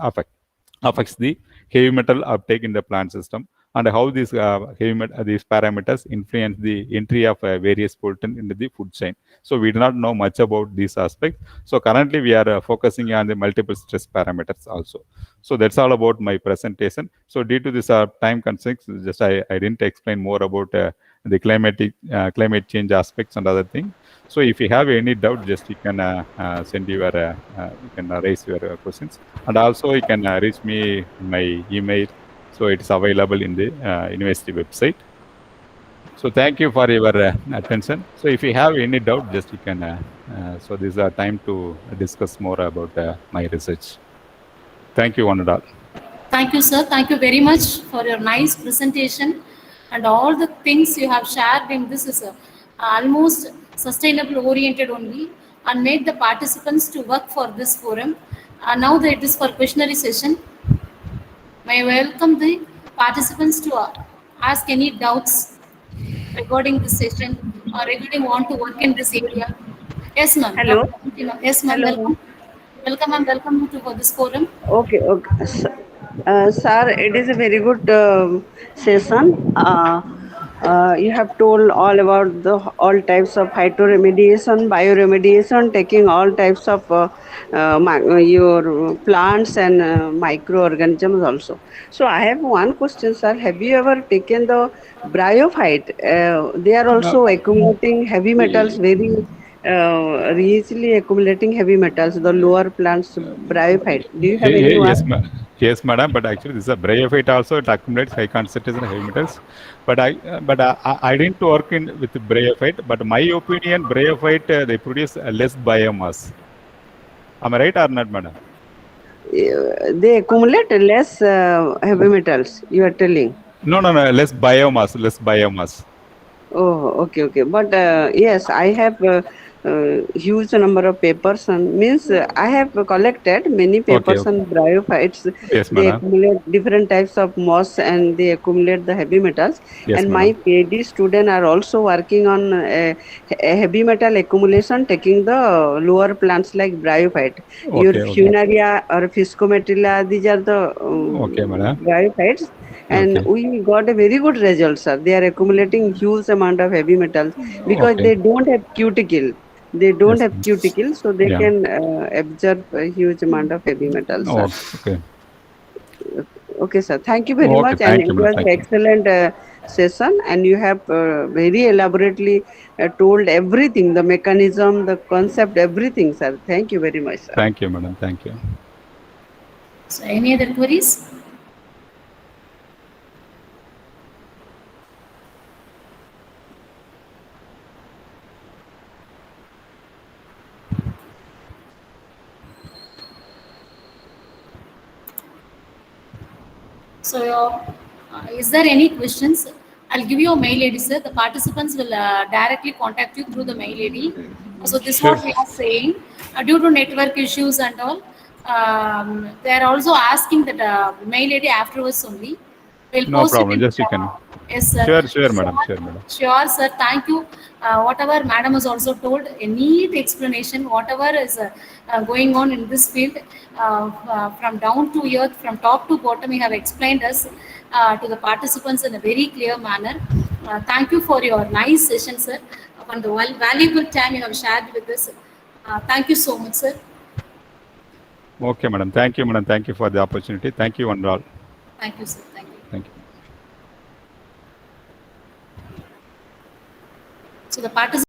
B: affects the heavy metal uptake in the plant system, and how these these parameters influence the entry of various pollutants into the food chain. So we do not know much about these aspects. So currently we are focusing on the multiple stress parameters also. So that's all about my presentation. So due to this time constraints, just I didn't explain more about the climate change aspects and other things. So if you have any doubt, just you can send your you can raise your questions, and also you can reach me my email. So it's available in the university website. So thank you for your attention. So if you have any doubt, just you can. So this is our time to discuss more about my research. Thank you, one and all.
A: Thank you, sir. Thank you very much for your nice presentation and all the things you have shared in this is almost sustainable oriented only, and made the participants to work for this forum. Now that it is for questionnaire session. May I welcome the participants to ask any doubts regarding this session or regarding want to work in this area. Yes, ma'am.
C: Hello.
A: Yes, ma'am.
C: Hello.
A: Welcome. Welcome, ma'am. Welcome to for this forum.
C: Okay. Sir, it is a very good session. You have told all about all types of phytoremediation, bioremediation, taking all types of your plants and microorganisms also. So I have one question, sir. Have you ever taken the bryophyte? They are also accumulating heavy metals very easily accumulating heavy metals, the lower plants bryophyte. Do you have any
B: Yes,
C: one?
B: yes, madam. But actually, this is a bryophyte also. It accumulates high concentration of heavy metals. But I didn't work in with bryophyte. But my opinion, bryophyte they produce less biomass. Am I right or not, madam?
C: They accumulate less heavy metals, you are telling.
B: No, less biomass, less biomass.
C: Oh, okay. But yes, I have huge number of papers and means I have collected many papers
B: Okay.
C: on bryophytes.
B: Yes,
C: They
B: madam.
C: accumulate different types of moss and they accumulate the heavy metals.
B: Yes,
C: And my
B: madam.
C: PhD student are also working on heavy metal accumulation, taking the lower plants like bryophyte. Your
B: Okay.
C: funaria or Fiscometilla, these are the
B: Okay, madam.
C: bryophytes. And
B: Okay.
C: we got a very good result, sir. They are accumulating huge amount of heavy metals because
B: Okay.
C: they don't have cuticle. They don't
B: Yes.
C: have cuticle, so they
B: Yeah.
C: can absorb a huge amount of heavy metals, sir.
B: Okay.
C: Okay, sir. Thank you very
B: Okay.
C: much, and
B: Thank you,
C: it
B: madam.
C: was
B: Thank you.
C: excellent session. And you have very elaborately told everything, the mechanism, the concept, everything, sir. Thank you very much, sir.
B: Thank you, madam. Thank you.
A: So any other queries? So, is there any questions? I'll give you a mail ID, sir. The participants will directly contact you through the mail ID. So, this is
B: Sure.
A: what we are saying. Due to network issues and all, they are also asking that mail ID afterwards only. We'll
B: No
A: post it
B: problem.
A: in.
B: Just you can.
A: Yes, sir.
B: Sure, madam. Sure, madam.
A: Sure, sir. Thank you. Whatever madam has also told, a neat explanation, whatever is going on in this field, from down to earth, from top to bottom, you have explained us to the participants in a very clear manner. Thank you for your nice session, sir. And the valuable time you have shared with us. Thank you so much, sir.
B: Okay, madam. Thank you, madam. Thank you for the opportunity. Thank you, one and all.
A: Thank you, sir. Thank you.
B: Thank you.
A: So the participants.